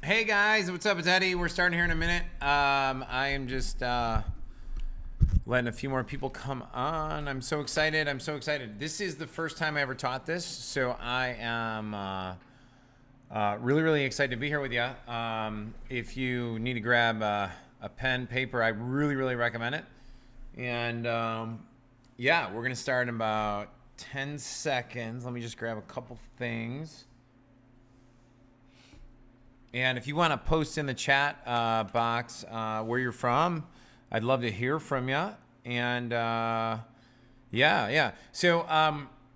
Hey guys, what's up? It's Eddie. We're starting here in a minute. I am just letting a few more people come on. I'm so excited. This is the first time I ever taught this, so I am really excited to be here with you. If you need to grab a pen, paper, I really recommend it. And yeah, we're gonna start in about 10 seconds. Let me just grab a couple things. And if you want to post in the chat box where you're from, I'd love to hear from you. And yeah. So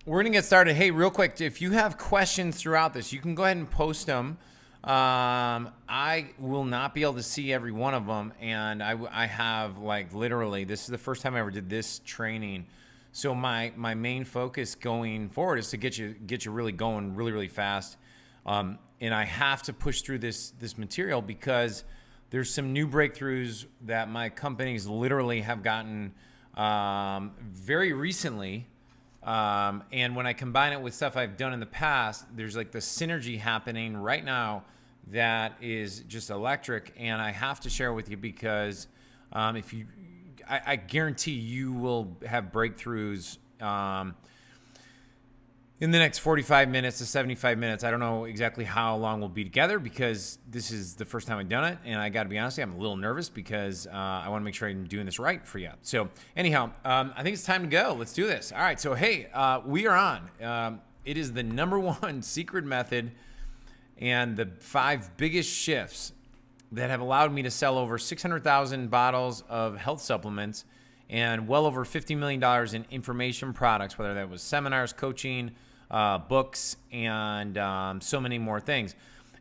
we're going to get started. Hey, real quick, if you have questions throughout this, you can go ahead and post them. I will not be able to see every one of them. And I have like literally, this is the first time I ever did this training. So my main focus going forward is to get you really going really fast. And I have to push through this material because there's some new breakthroughs that my companies literally have gotten very recently. And when I combine it with stuff I've done in the past, there's like the synergy happening right now that is just electric. And I have to share with you because I guarantee you will have breakthroughs in the next 45 minutes to 75 minutes. I don't know exactly how long we'll be together because this is the first time I've done it. And I got to be honest, I'm a little nervous because I want to make sure I'm doing this right for you. So anyhow, I think it's time to go. Let's do this. All right. So, hey, we are on. It is the #1 secret method and the 5 biggest shifts that have allowed me to sell over 600,000 bottles of health supplements and well over $50 million in information products, whether that was seminars, coaching, books, and so many more things.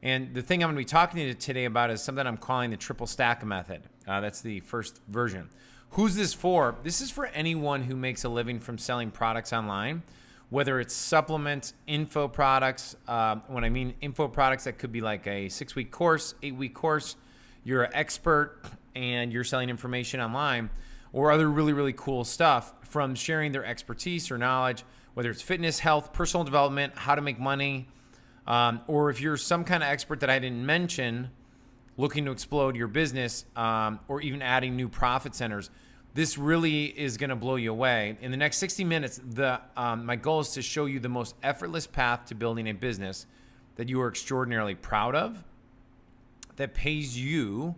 And the thing I'm going to be talking to you today about is something I'm calling the triple stack method. That's the first version. Who's this for? This is for anyone who makes a living from selling products online, whether it's supplements, info products. When I mean info products, that could be like a 6-week course, 8-week course. You're an expert and you're selling information online, or other really cool stuff from sharing their expertise or knowledge, whether it's fitness, health, personal development, how to make money, or if you're some kind of expert that I didn't mention, looking to explode your business, or even adding new profit centers. This really is going to blow you away. In the next 60 minutes, my goal is to show you the most effortless path to building a business that you are extraordinarily proud of, that pays you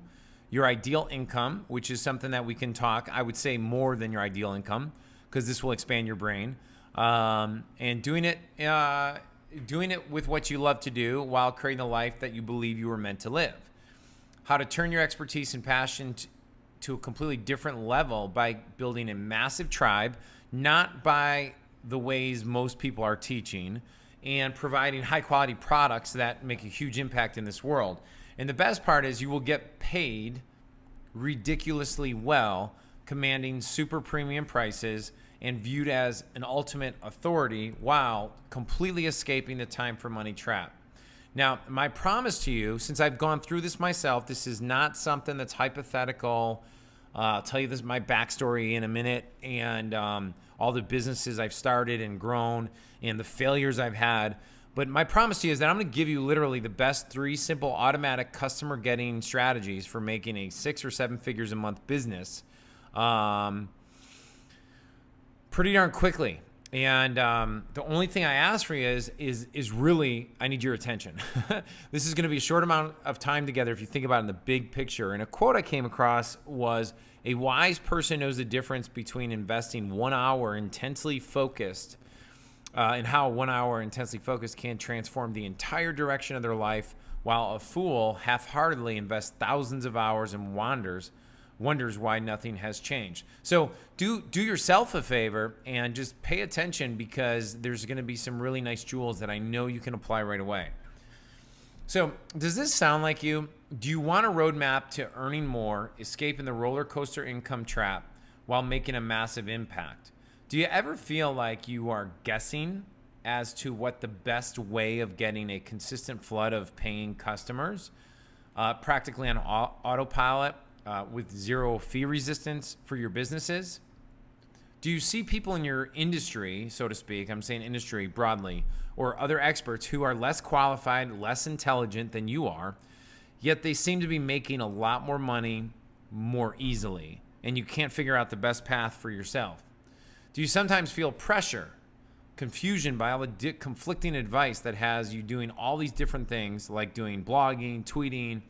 your ideal income, which is something that we can talk, I would say more than your ideal income, because this will expand your brain. And doing it with what you love to do while creating the life that you believe you were meant to live. How to turn your expertise and passion to a completely different level by building a massive tribe, not by the ways most people are teaching, and providing high quality products that make a huge impact in this world. And the best part is you will get paid ridiculously well, commanding super premium prices and viewed as an ultimate authority while completely escaping the time for money trap. Now, my promise to you, since I've gone through this myself, this is not something that's hypothetical. I'll tell you this my backstory in a minute, and all the businesses I've started and grown and the failures I've had. But my promise to you is that I'm going to give you literally the best 3 simple automatic customer getting strategies for making a 6 or 7 figures a month business pretty darn quickly. And the only thing I ask for you is really, I need your attention. This is going to be a short amount of time together if you think about it in the big picture. And a quote I came across was, a wise person knows the difference between investing 1 hour intensely focused and how 1 hour intensely focused can transform the entire direction of their life, while a fool half-heartedly invests thousands of hours and wonders why nothing has changed. So do yourself a favor and just pay attention, because there's going to be some really nice jewels that I know you can apply right away. So does this sound like you? Do you want a roadmap to earning more, escaping the roller coaster income trap while making a massive impact? Do you ever feel like you are guessing as to what the best way of getting a consistent flood of paying customers, practically on autopilot, with zero fee resistance for your business is? Do you see people in your industry, so to speak, I'm saying industry broadly, or other experts who are less qualified, less intelligent than you are, yet they seem to be making a lot more money more easily, and you can't figure out the best path for yourself? Do you sometimes feel pressure, confusion by all the conflicting advice that has you doing all these different things, like doing blogging, tweeting,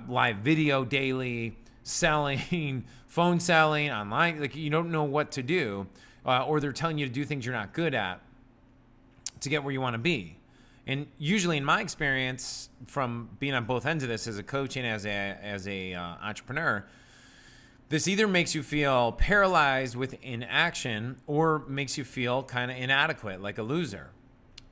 live video daily, selling, phone selling, online? Like, you don't know what to do, or they're telling you to do things you're not good at to get where you want to be. And usually, in my experience, from being on both ends of this as a coach and as a entrepreneur, this either makes you feel paralyzed with inaction or makes you feel kind of inadequate, like a loser.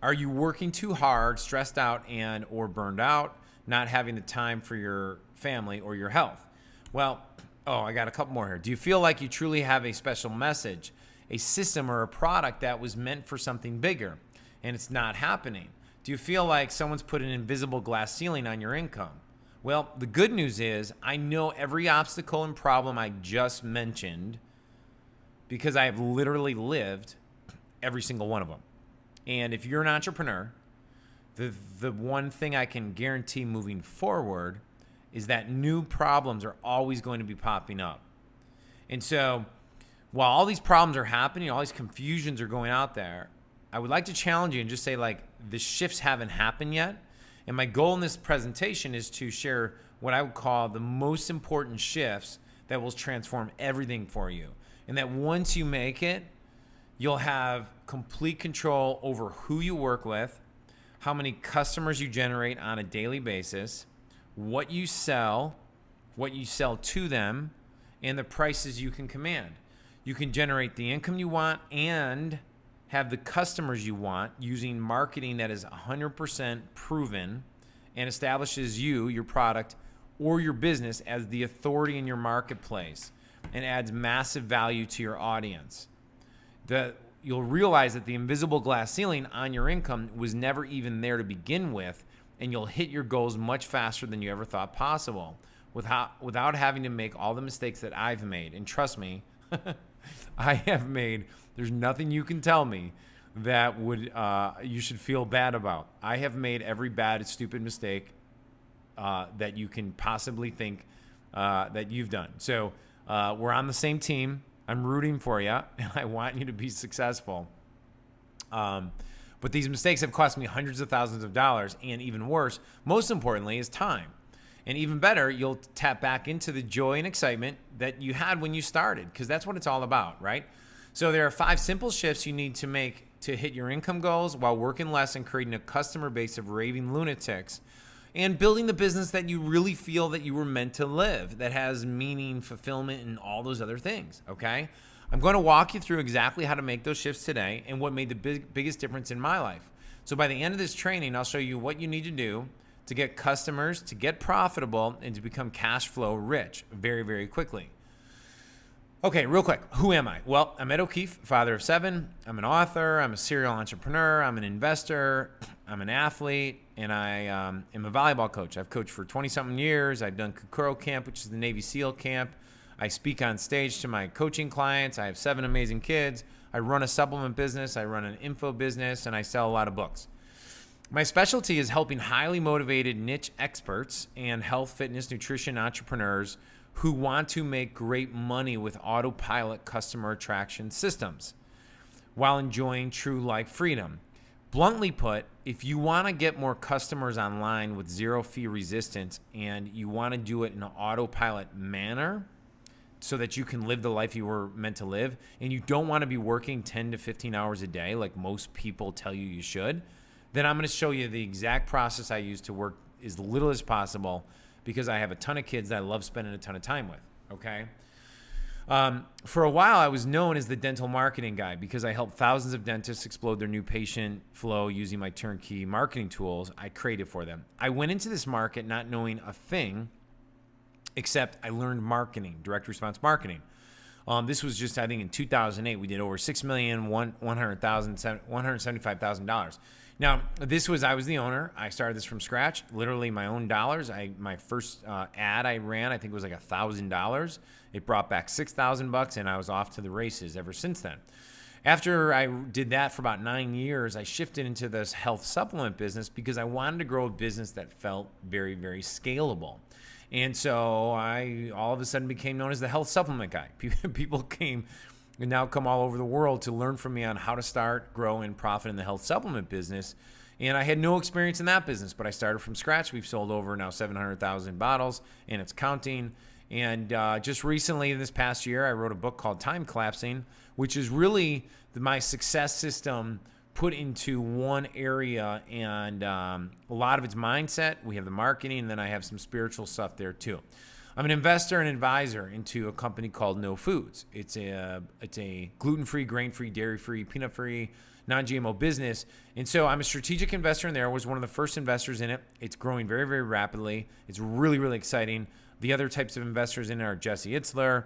Are you working too hard, stressed out, and or burned out, not having the time for your family or your health? Well, I got a couple more here. Do you feel like you truly have a special message, a system, or a product that was meant for something bigger, and it's not happening? Do you feel like someone's put an invisible glass ceiling on your income? Well, the good news is I know every obstacle and problem I just mentioned because I have literally lived every single one of them. And if you're an entrepreneur, the one thing I can guarantee moving forward is that new problems are always going to be popping up. And so while all these problems are happening, all these confusions are going out there, I would like to challenge you and just say, like, the shifts haven't happened yet. And my goal in this presentation is to share what I would call the most important shifts that will transform everything for you. And that once you make it, you'll have complete control over who you work with, how many customers you generate on a daily basis, what you sell to them, and the prices you can command. You can generate the income you want and have the customers you want using marketing that is 100% proven and establishes you, your product, or your business as the authority in your marketplace and adds massive value to your audience. You'll realize that the invisible glass ceiling on your income was never even there to begin with, and you'll hit your goals much faster than you ever thought possible without having to make all the mistakes that I've made. And trust me, I have made. There's nothing you can tell me that would you should feel bad about. I have made every bad, stupid mistake that you can possibly think that you've done. So we're on the same team. I'm rooting for you, and I want you to be successful. But these mistakes have cost me hundreds of thousands of dollars, and even worse, most importantly, is time. And even better, you'll tap back into the joy and excitement that you had when you started, because that's what it's all about, right? So there are 5 simple shifts you need to make to hit your income goals while working less and creating a customer base of raving lunatics and building the business that you really feel that you were meant to live, that has meaning, fulfillment, and all those other things, okay? I'm going to walk you through exactly how to make those shifts today and what made the biggest difference in my life. So by the end of this training, I'll show you what you need to do to get customers, to get profitable, and to become cash flow rich very, very quickly. Okay, real quick, who am I? Well, I'm Ed O'Keefe, father of 7. I'm an author, I'm a serial entrepreneur, I'm an investor, I'm an athlete, and I am a volleyball coach. I've coached for 20-something years. I've done Kukuro Camp, which is the Navy SEAL camp. I speak on stage to my coaching clients. I have 7 amazing kids. I run a supplement business. I run an info business, and I sell a lot of books. My specialty is helping highly motivated niche experts and health, fitness, nutrition entrepreneurs who want to make great money with autopilot customer attraction systems while enjoying true life freedom. Bluntly put, if you want to get more customers online with zero fee resistance and you want to do it in an autopilot manner so that you can live the life you were meant to live, and you don't want to be working 10 to 15 hours a day like most people tell you you should, then I'm going to show you the exact process I use to work as little as possible, because I have a ton of kids that I love spending a ton of time with, okay? For a while, I was known as the dental marketing guy because I helped thousands of dentists explode their new patient flow using my turnkey marketing tools I created for them. I went into this market not knowing a thing, except I learned marketing, direct response marketing. This was just, I think, in 2008, we did over $6,175,000. Now, I was the owner. I started this from scratch, literally my own dollars. My first ad I ran, I think it was like $1,000. It brought back $6,000, and I was off to the races ever since then. After I did that for about 9 years, I shifted into this health supplement business because I wanted to grow a business that felt very, very scalable. And so I all of a sudden became known as the health supplement guy. People now come all over the world to learn from me on how to start, grow, and profit in the health supplement business. And I had no experience in that business, but I started from scratch. We've sold over now 700,000 bottles, and it's counting. And just recently, this past year, I wrote a book called Time Collapsing, which is really my success system put into one area. And a lot of it's mindset. We have the marketing, and then I have some spiritual stuff there too. I'm an investor and advisor into a company called No Foods. It's a gluten-free, grain-free, dairy-free, peanut-free, non-GMO business. And so I'm a strategic investor in there. I was one of the first investors in it. It's growing very, very rapidly. It's really, really exciting. The other types of investors in it are Jesse Itzler,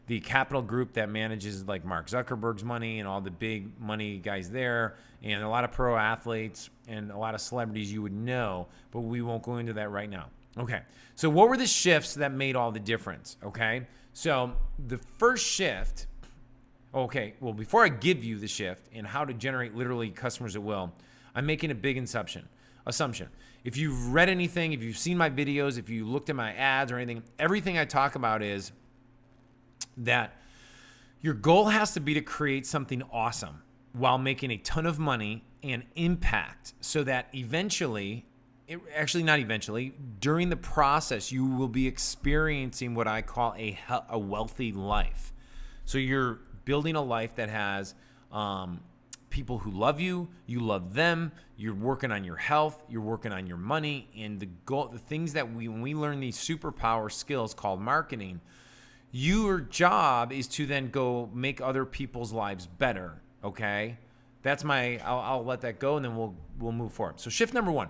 the capital group that manages like Mark Zuckerberg's money and all the big money guys there, and a lot of pro athletes and a lot of celebrities you would know, but we won't go into that right now. Okay, so what were the shifts that made all the difference? Okay, so the first shift, before I give you the shift and how to generate literally customers at will, I'm making a big assumption. If you've read anything, if you've seen my videos, if you looked at my ads or anything, everything I talk about is that your goal has to be to create something awesome while making a ton of money and impact so that during the process, you will be experiencing what I call a wealthy life. So you're building a life that has people who love you, you love them, you're working on your health, you're working on your money, and the things that when we learn these superpower skills called marketing, your job is to then go make other people's lives better, okay? I'll let that go and then we'll move forward. So shift number 1.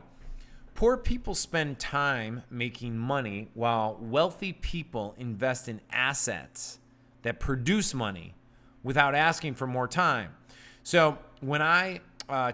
Poor people spend time making money while wealthy people invest in assets that produce money without asking for more time. So when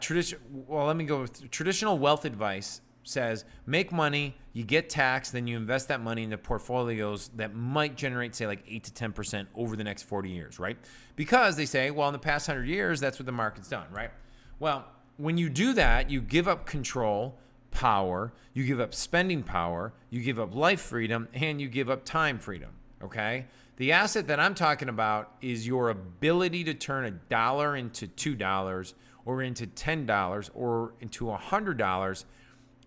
traditional wealth advice says make money, you get taxed, then you invest that money into portfolios that might generate, say, like 8 to 10% over the next 40 years, right? Because they say, well, in the past 100 years, that's what the market's done, right? Well, when you do that, you give up control, power, you give up spending power, you give up life freedom, and you give up time freedom, okay? The asset that I'm talking about is your ability to turn $1 into $2 or into $10 or into $100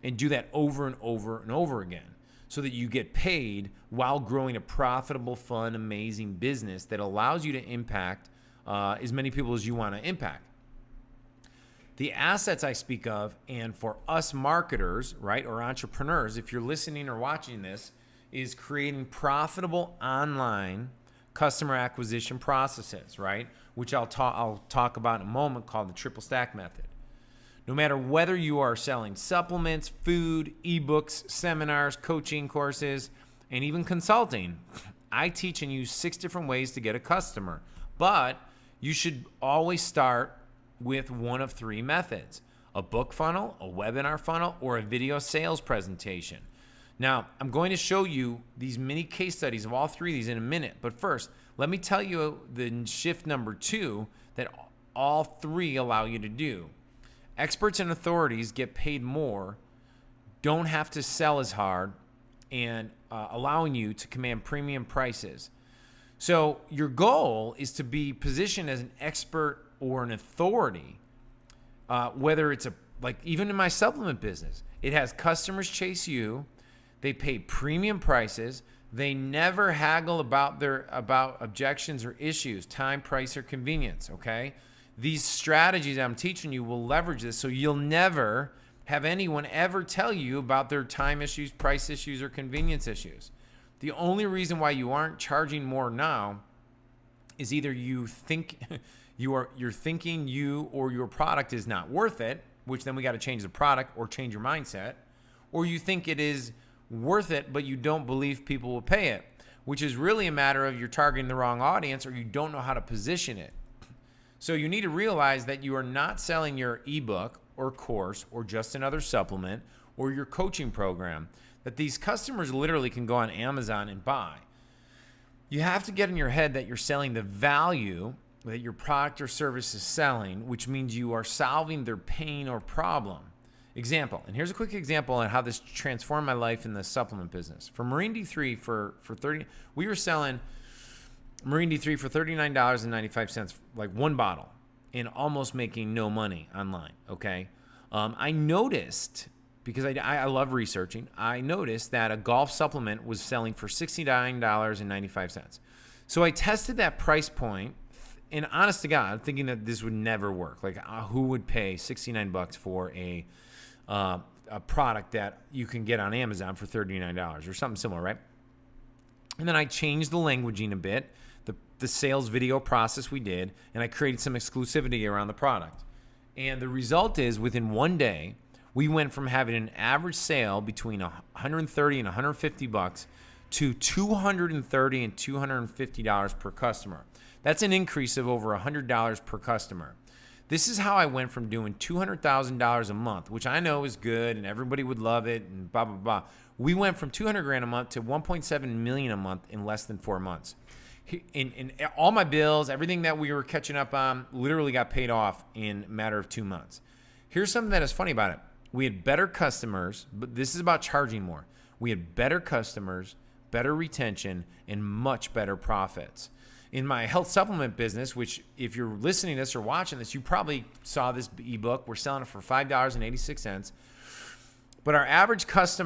and do that over and over and over again so that you get paid while growing a profitable, fun, amazing business that allows you to impact as many people as you want to impact. The assets I speak of, and for us marketers, right, or entrepreneurs, if you're listening or watching this, is creating profitable online customer acquisition processes, right? Which I'll talk about in a moment, called the triple stack method. No matter whether you are selling supplements, food, ebooks, seminars, coaching courses, and even consulting, I teach and use 6 different ways to get a customer. But you should always start with one of 3 methods: a book funnel, a webinar funnel, or a video sales presentation. Now, I'm going to show you these mini case studies of all 3 of these in a minute. But first, let me tell you the shift number 2 that all 3 allow you to do. Experts and authorities get paid more, don't have to sell as hard, and allowing you to command premium prices. So your goal is to be positioned as an expert or an authority, whether it's even in my supplement business, it has customers chase you. They pay premium prices. They never haggle about objections or issues, time, price, or convenience, okay? These strategies I'm teaching you will leverage this, so you'll never have anyone ever tell you about their time issues, price issues, or convenience issues. The only reason why you aren't charging more now is either you think you're thinking you or your product is not worth it, which then we got to change the product or change your mindset, or you think it is worth it, but you don't believe people will pay it, which is really a matter of you're targeting the wrong audience or you don't know how to position it. So you need to realize that you are not selling your ebook or course or just another supplement or your coaching program that these customers literally can go on Amazon and buy. You have to get in your head that you're selling the value that your product or service is selling, which means you are solving their pain or problem. Example, and here's a quick example on how this transformed my life in the supplement business. For Marine D3 for 30, we were selling Marine D3 for $39.95, like one bottle, and almost making no money online, okay? I noticed, because I love researching, I noticed that a golf supplement was selling for $69.95. So I tested that price point, and honest to God, thinking that this would never work. Like, who would pay $69 for a product that you can get on Amazon for $39 or something similar, right? And then I changed the languaging a bit, the sales video process we did, and I created some exclusivity around the product. And the result is, within one day, we went from having an average sale between $130 and $150 to $230 and $250 per customer. That's an increase of over $100 per customer. This is how I went from doing $200,000 a month, which I know is good and everybody would love it and blah, blah, blah. We went from $200,000 a month to $1.7 million a month in less than 4 months. In all my bills, everything that we were catching up on literally got paid off in a matter of 2 months. Here's something that is funny about it. We had better customers, but this is about charging more. We had better customers, better retention, and much better profits. In my health supplement business, which if you're listening to this or watching this, you probably saw this ebook. We're selling it for $5.86. But our average cost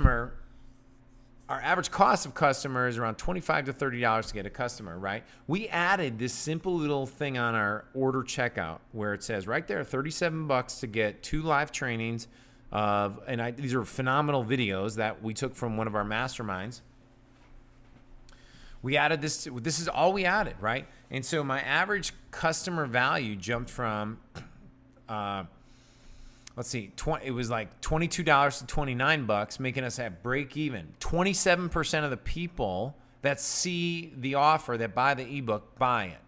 of customer is around $25 to $30 to get a customer, right? We added this simple little thing on our order checkout where it says right there, $37 to get 2 live trainings these are phenomenal videos that we took from one of our masterminds. We added this is all we added, right? And so my average customer value jumped from, it was like $22 to $29, making us at break even. 27% of the people that see the offer, that buy the ebook, buy it.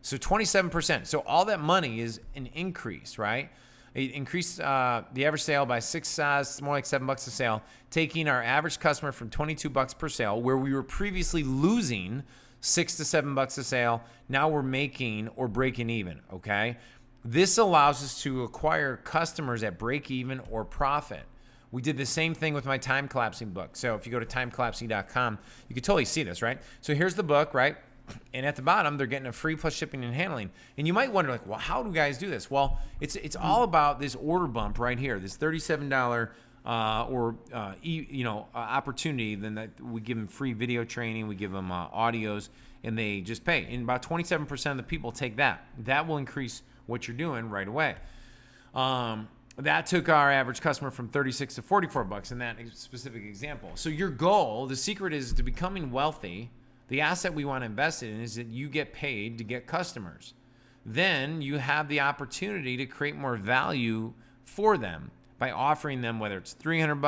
So 27%. So all that money is an increase, right? It increased the average sale by $6, more like $7 a sale, taking our average customer from $22 per sale, where we were previously losing $6 to $7 a sale. Now we're making or breaking even, okay? This allows us to acquire customers at break even or profit. We did the same thing with my time collapsing book. So if you go to timecollapsing.com, you can totally see this, right? So here's the book, right? And at the bottom, they're getting a free plus shipping and handling. And you might wonder, like, well, how do guys do this? Well, it's all about this order bump right here, this $37 opportunity. Then that we give them free video training, we give them audios, and they just pay. And about 27% of the people take that. That will increase what you're doing right away. That took our average customer from $36 to $44 in that specific example. So your goal, the secret is to becoming wealthy. The asset we want to invest in is that you get paid to get customers. Then you have the opportunity to create more value for them by offering them, whether it's $300,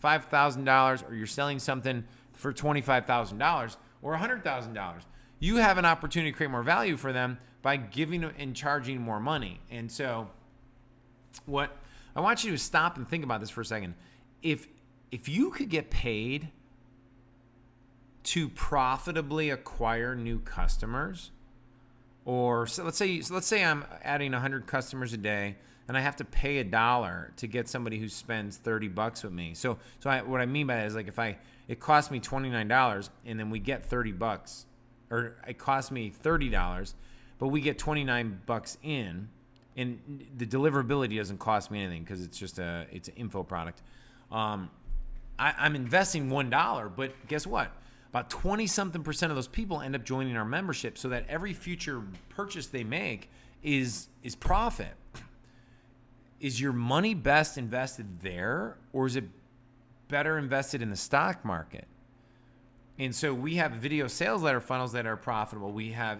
$5,000, or you're selling something for $25,000 or $100,000. You have an opportunity to create more value for them by giving and charging more money. And so what I want you to stop and think about this for a second. If you could get paid to profitably acquire new customers, or so let's say I'm adding 100 customers a day and I have to pay $1 to get somebody who spends $30 with me. So what I mean by that is, like, it costs me $29 and then we get $30, or it costs me $30, but we get $29 in, and the deliverability doesn't cost me anything because it's just it's an info product. I'm investing $1, but guess what? About 20-something% of those people end up joining our membership, so that every future purchase they make is profit. Is your money best invested there, or is it better invested in the stock market? And so we have video sales letter funnels that are profitable. We have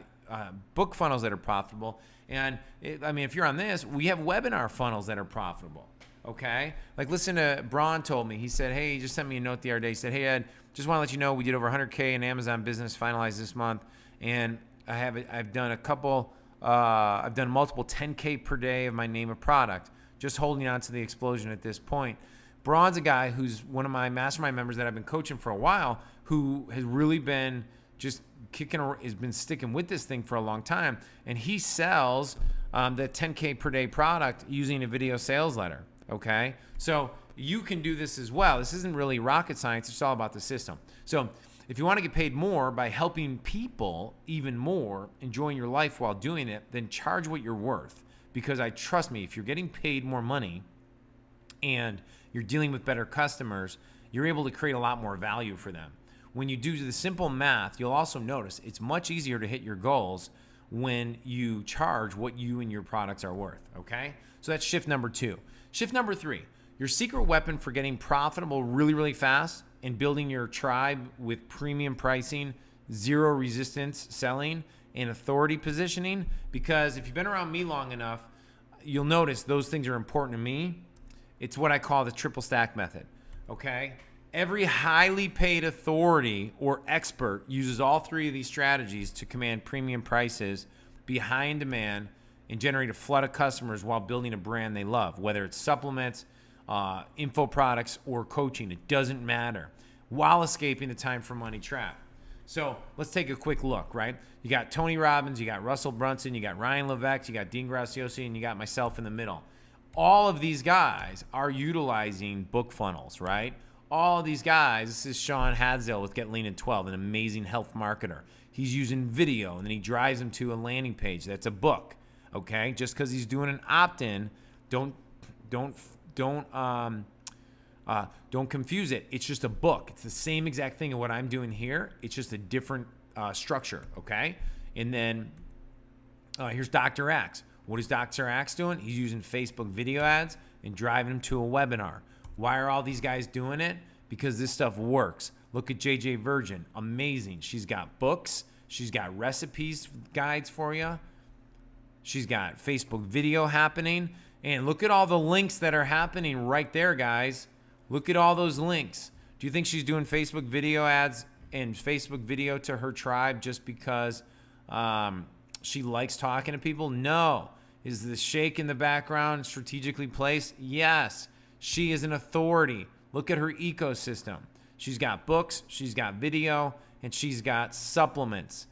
book funnels that are profitable. And if you're on this, we have webinar funnels that are profitable. Okay? Like, listen to Braun told me. He said, hey, he just sent me a note the other day. He said, hey, Ed, just want to let you know we did over 100K in Amazon business finalized this month. And I've done multiple 10K per day of my name of product, just holding on to the explosion at this point. Braun's a guy who's one of my mastermind members that I've been coaching for a while, who has really been has been sticking with this thing for a long time, and he sells the 10K per day product using a video sales letter. Okay, so you can do this as well. This isn't really rocket science. It's all about the system. So if you want to get paid more by helping people even more, enjoying your life while doing it, then charge what you're worth. Because trust me, if you're getting paid more money and you're dealing with better customers, you're able to create a lot more value for them. When you do the simple math, you'll also notice it's much easier to hit your goals when you charge what you and your products are worth, okay? So that's shift number 2. Shift number 3, your secret weapon for getting profitable really, really fast and building your tribe with premium pricing, zero resistance selling, and authority positioning. Because if you've been around me long enough, you'll notice those things are important to me. It's what I call the triple stack method, okay? Every highly paid authority or expert uses all 3 of these strategies to command premium prices, be high in demand, and generate a flood of customers while building a brand they love, whether it's supplements, info products, or coaching. It doesn't matter, while escaping the time for money trap. So let's take a quick look, right? You got Tony Robbins, you got Russell Brunson, you got Ryan Levesque, you got Dean Graziosi, and you got myself in the middle. All of these guys are utilizing book funnels, right? All of these guys, this is Sean Hadsell with Get Lean in 12, an amazing health marketer. He's using video, and then he drives them to a landing page. That's a book, okay? Just because he's doing an opt-in, don't confuse it. It's just a book. It's the same exact thing of what I'm doing here. It's just a different structure, okay? And then here's Dr. Axe. What is Dr. Axe doing? He's using Facebook video ads and driving them to a webinar. Why are all these guys doing it? Because this stuff works. Look at JJ Virgin. Amazing. She's got books. She's got recipes, guides for you. She's got Facebook video happening. And look at all the links that are happening right there, guys. Look at all those links. Do you think she's doing Facebook video ads and Facebook video to her tribe just because she likes talking to people? No. Is the shake in the background strategically placed? Yes. She is an authority. Look at her ecosystem. She's got books, she's got video, and she's got supplements.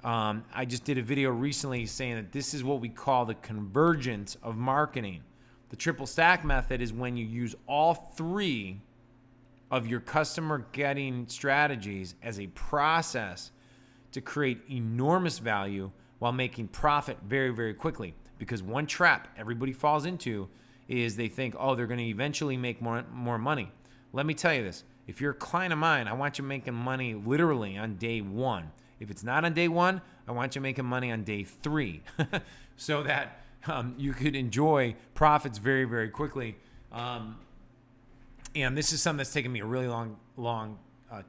I just did a video recently saying that this is what we call the convergence of marketing. The triple stack method is when you use all 3 of your customer getting strategies as a process to create enormous value while making profit very, very quickly. Because one trap everybody falls into is they think, oh, they're going to eventually make more money. Let me tell you this. If you're a client of mine, I want you making money literally on day 1. If it's not on day 1, I want you making money on day 3 so that you could enjoy profits very, very quickly. And this is something that's taken me a really long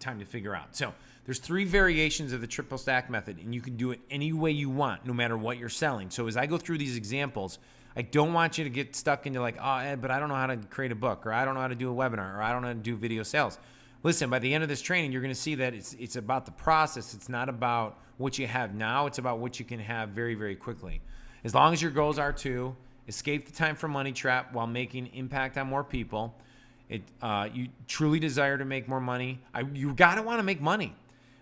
time to figure out. So there's 3 variations of the triple stack method, and you can do it any way you want, no matter what you're selling. So as I go through these examples, I don't want you to get stuck into like, oh, Ed, but I don't know how to create a book, or I don't know how to do a webinar, or I don't know how to do video sales. Listen, by the end of this training, you're going to see that it's about the process. It's not about what you have now. It's about what you can have very, very quickly. As long as your goals are to escape the time for money trap while making impact on more people, you truly desire to make more money. You got to want to make money.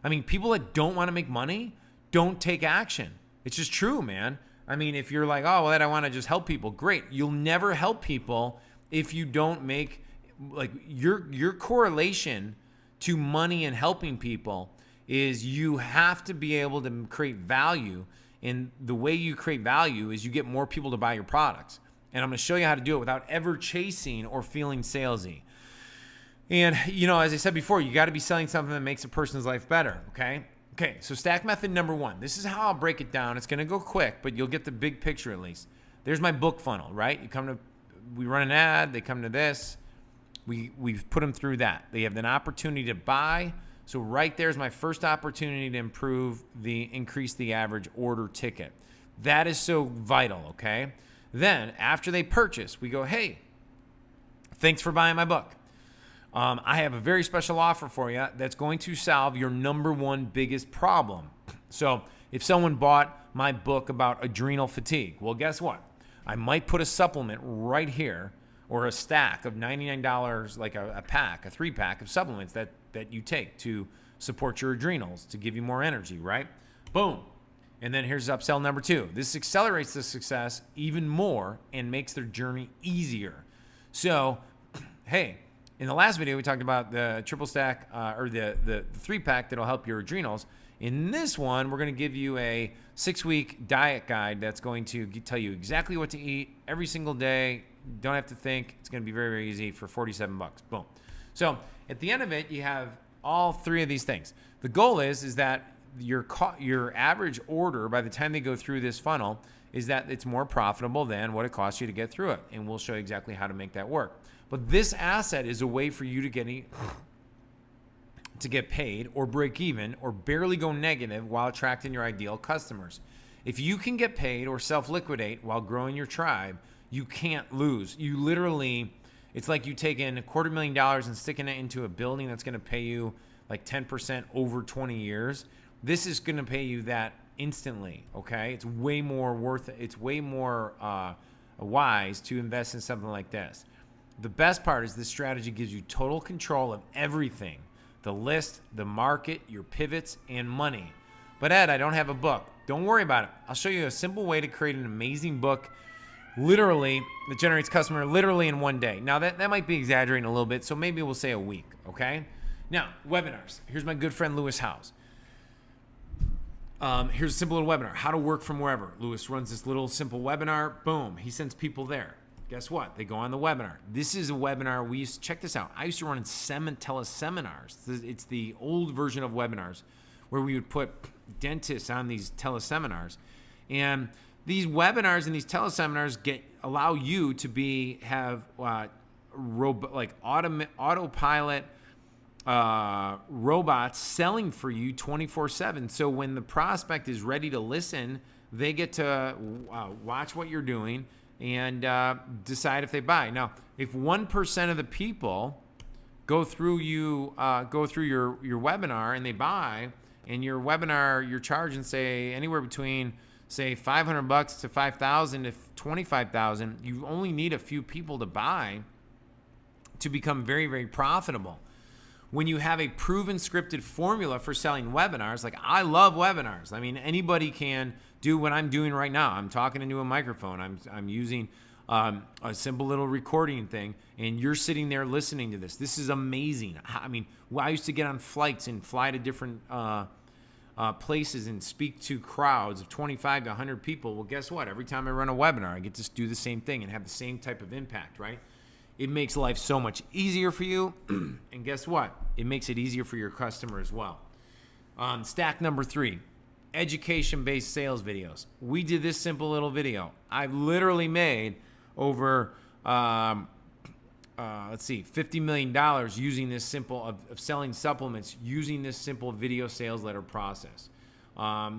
I mean, people that don't want to make money don't take action. It's just true, man. I mean, if you're like, oh, well, I want to just help people, great. You'll never help people if you don't make, like, your correlation to money and helping people is you have to be able to create value. And the way you create value is you get more people to buy your products. And I'm going to show you how to do it without ever chasing or feeling salesy. And, as I said before, you got to be selling something that makes a person's life better, okay? Okay, so stack method number 1. This is how I'll break it down. It's going to go quick, but you'll get the big picture at least. There's my book funnel, right? We run an ad, they come to this. We've put them through that. They have an opportunity to buy. So right there's my first opportunity to increase the average order ticket. That is so vital, okay? Then after they purchase, we go, hey, thanks for buying my book. I have a very special offer for you that's going to solve your number 1 biggest problem. So if someone bought my book about adrenal fatigue, well, guess what? I might put a supplement right here, or a stack of $99, like a pack, a 3-pack of supplements that you take to support your adrenals, to give you more energy, right? Boom. And then here's upsell number 2. This accelerates the success even more and makes their journey easier. So, hey, in the last video, we talked about the triple stack or the 3-pack that'll help your adrenals. In this one, we're going to give you a 6-week diet guide that's going to tell you exactly what to eat every single day. Don't have to think. It's going to be very, very easy for $47. Boom. So at the end of it, you have all 3 of these things. The goal is that your average order, by the time they go through this funnel, is that it's more profitable than what it costs you to get through it. And we'll show you exactly how to make that work. But this asset is a way for you to get paid or break even or barely go negative while attracting your ideal customers. If you can get paid or self-liquidate while growing your tribe, you can't lose. You literally, it's like you taking $250,000 and sticking it into a building that's going to pay you like 10% over 20 years. This is going to pay you that instantly, okay? It's way more worth it. It's way more wise to invest in something like this. The best part is this strategy gives you total control of everything. The list, the market, your pivots, and money. But Ed, I don't have a book. Don't worry about it. I'll show you a simple way to create an amazing book literally that generates customer literally in one day. Now that might be exaggerating a little bit, so maybe we'll say a week, okay? Now, webinars. Here's my good friend Lewis Howes. Here's a simple little webinar, how to work from wherever. Lewis runs this little simple webinar. Boom, he sends people there. Guess what? They go on the webinar. This is a webinar we used to, check this out. I used to run teleseminars. It's the old version of webinars where we would put dentists on these teleseminars. And these webinars and these teleseminars allow you to have autopilot robots selling for you 24/7. So when the prospect is ready to listen, they get to watch what you're doing and decide if they buy. Now, if 1% of the people go through your webinar and they buy, and your webinar you're charging say anywhere between say $500 to $5,000 to $25,000, you only need a few people to buy to become very, very profitable. When you have a proven scripted formula for selling webinars, like I love webinars. I mean, anybody can do what I'm doing right now. I'm talking into a microphone. I'm using a simple little recording thing, and you're sitting there listening to this. This is amazing. I mean, I used to get on flights and fly to different places and speak to crowds of 25 to 100 people. Well, guess what? Every time I run a webinar, I get to do the same thing and have the same type of impact, right? It makes life so much easier for you. And guess what? It makes it easier for your customer as well. Stack number 3, education-based sales videos. We did this simple little video. I've literally made over, $50 million using this simple of selling supplements, using this simple video sales letter process.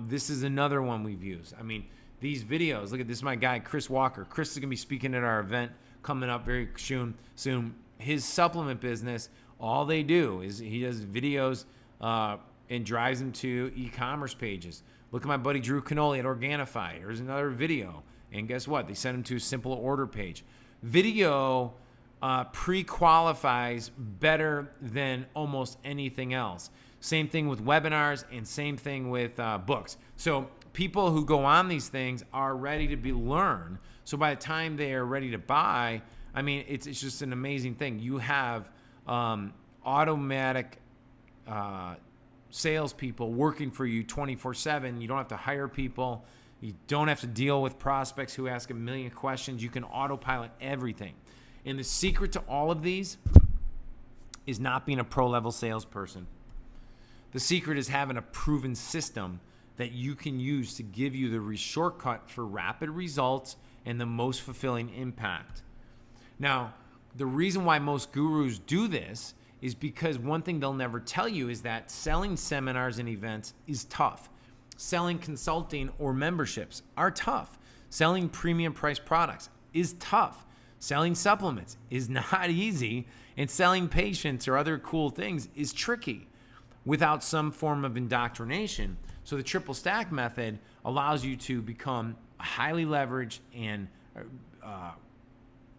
This is another one we've used. I mean, these videos, look at this, my guy, Chris Walker. Chris is going to be speaking at our event coming up very soon. His supplement business, all they do is he does videos and drives them to e-commerce pages. Look at my buddy Drew Canoli at Organifi. Here's another video. And guess what? They send him to a simple order page. Video pre-qualifies better than almost anything else. Same thing with webinars and same thing with books. So people who go on these things are ready to learn. So by the time they are ready to buy, I mean, it's just an amazing thing. You have automatic salespeople working for you 24/7. You don't have to hire people. You don't have to deal with prospects who ask a million questions. You can autopilot everything. And the secret to all of these is not being a pro-level salesperson. The secret is having a proven system that you can use to give you the shortcut for rapid results and the most fulfilling impact. Now, the reason why most gurus do this is because one thing they'll never tell you is that selling seminars and events is tough. Selling consulting or memberships are tough. Selling premium price products is tough. Selling supplements is not easy, and selling patients or other cool things is tricky without some form of indoctrination. So the triple stack method allows you to become highly leveraged and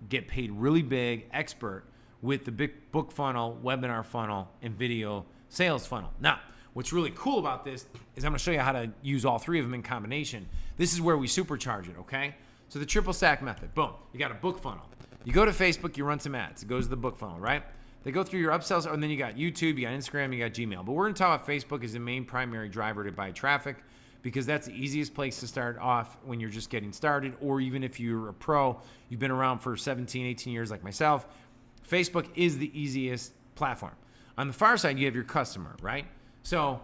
get paid really big, expert with the big book funnel, webinar funnel, and video sales funnel. Now, what's really cool about this is I'm going to show you how to use all three of them in combination. This is where we supercharge it, okay? So the triple stack method, boom, you got a book funnel. You go to Facebook, you run some ads. It goes to the book funnel, right? They go through your upsells, and then you got YouTube, you got Instagram, you got Gmail. But we're going to talk about Facebook as the main primary driver to buy traffic, because that's the easiest place to start off when you're just getting started, or even if you're a pro, you've been around for 17, 18 years like myself, Facebook is the easiest platform. On the far side, you have your customer, right? So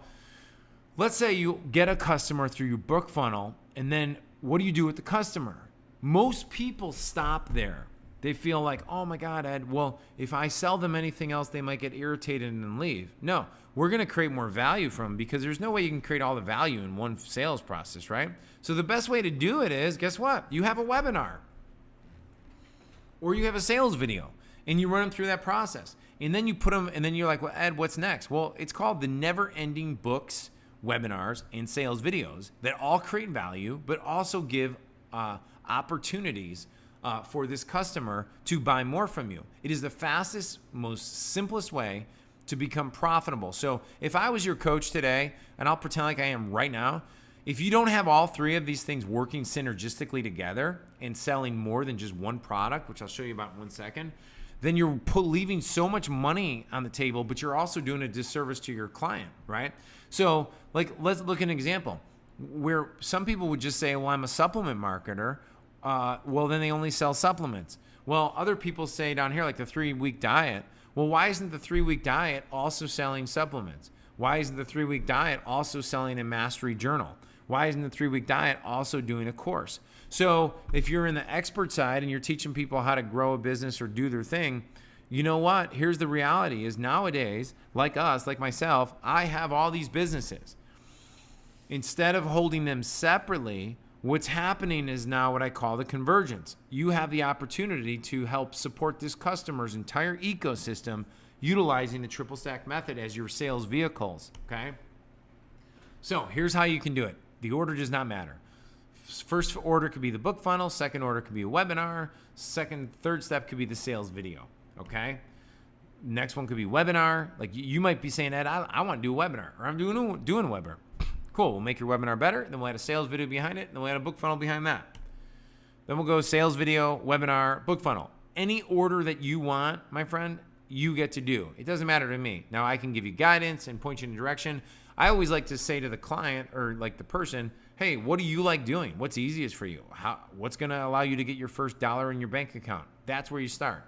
let's say you get a customer through your book funnel, and then what do you do with the customer? Most people stop there. They feel like, oh my God, Ed, well, if I sell them anything else, they might get irritated and leave. No, we're going to create more value from them, because there's no way you can create all the value in one sales process, right? So the best way to do it is, guess what? You have a webinar or you have a sales video, and you run them through that process. And then you put them, and then you're like, well, Ed, what's next? Well, it's called the Never Ending Books, Webinars, and Sales Videos that all create value, but also give opportunities for this customer to buy more from you. It is the fastest, most simplest way to become profitable. So if I was your coach today, and I'll pretend like I am right now, if you don't have all three of these things working synergistically together and selling more than just one product, which I'll show you about in 1 second, then you're leaving so much money on the table, but you're also doing a disservice to your client, right? So like, let's look at an example where some people would just say, well, I'm a supplement marketer. Well, then they only sell supplements. Well, other people say down here, like the 3-week diet. Well, why isn't the 3-week diet also selling supplements? Why isn't the 3-week diet also selling a mastery journal? Why isn't the 3-week diet also doing a course? So if you're in the expert side and you're teaching people how to grow a business or do their thing, you know what? Here's the reality is nowadays, like us, like myself, I have all these businesses. Instead of holding them separately, what's happening is now what I call the convergence. You have the opportunity to help support this customer's entire ecosystem utilizing the triple stack method as your sales vehicles, okay? So here's how you can do it. The order does not matter. First order could be the book funnel. Second order could be a webinar. Third step could be the sales video, okay? Next one could be webinar. Like you might be saying, Ed, I want to do a webinar, or I'm doing a webinar. Cool, we'll make your webinar better, then we'll add a sales video behind it, and then we'll add a book funnel behind that. Then we'll go sales video, webinar, book funnel. Any order that you want, my friend, you get to do. It doesn't matter to me. Now, I can give you guidance and point you in a direction. I always like to say to the client or like the person, hey, what do you like doing? What's easiest for you? What's going to allow you to get your first dollar in your bank account? That's where you start.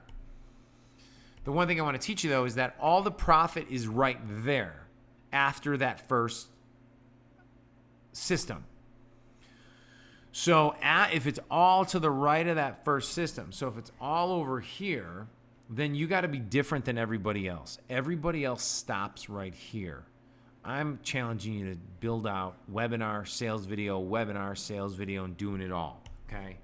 The one thing I want to teach you, though, is that all the profit is right there after that first system. So if it's all to the right of that first system, so if it's all over here, then you got to be different than everybody else. Everybody else stops right here. I'm challenging you to build out webinar, sales video, and doing it all, okay?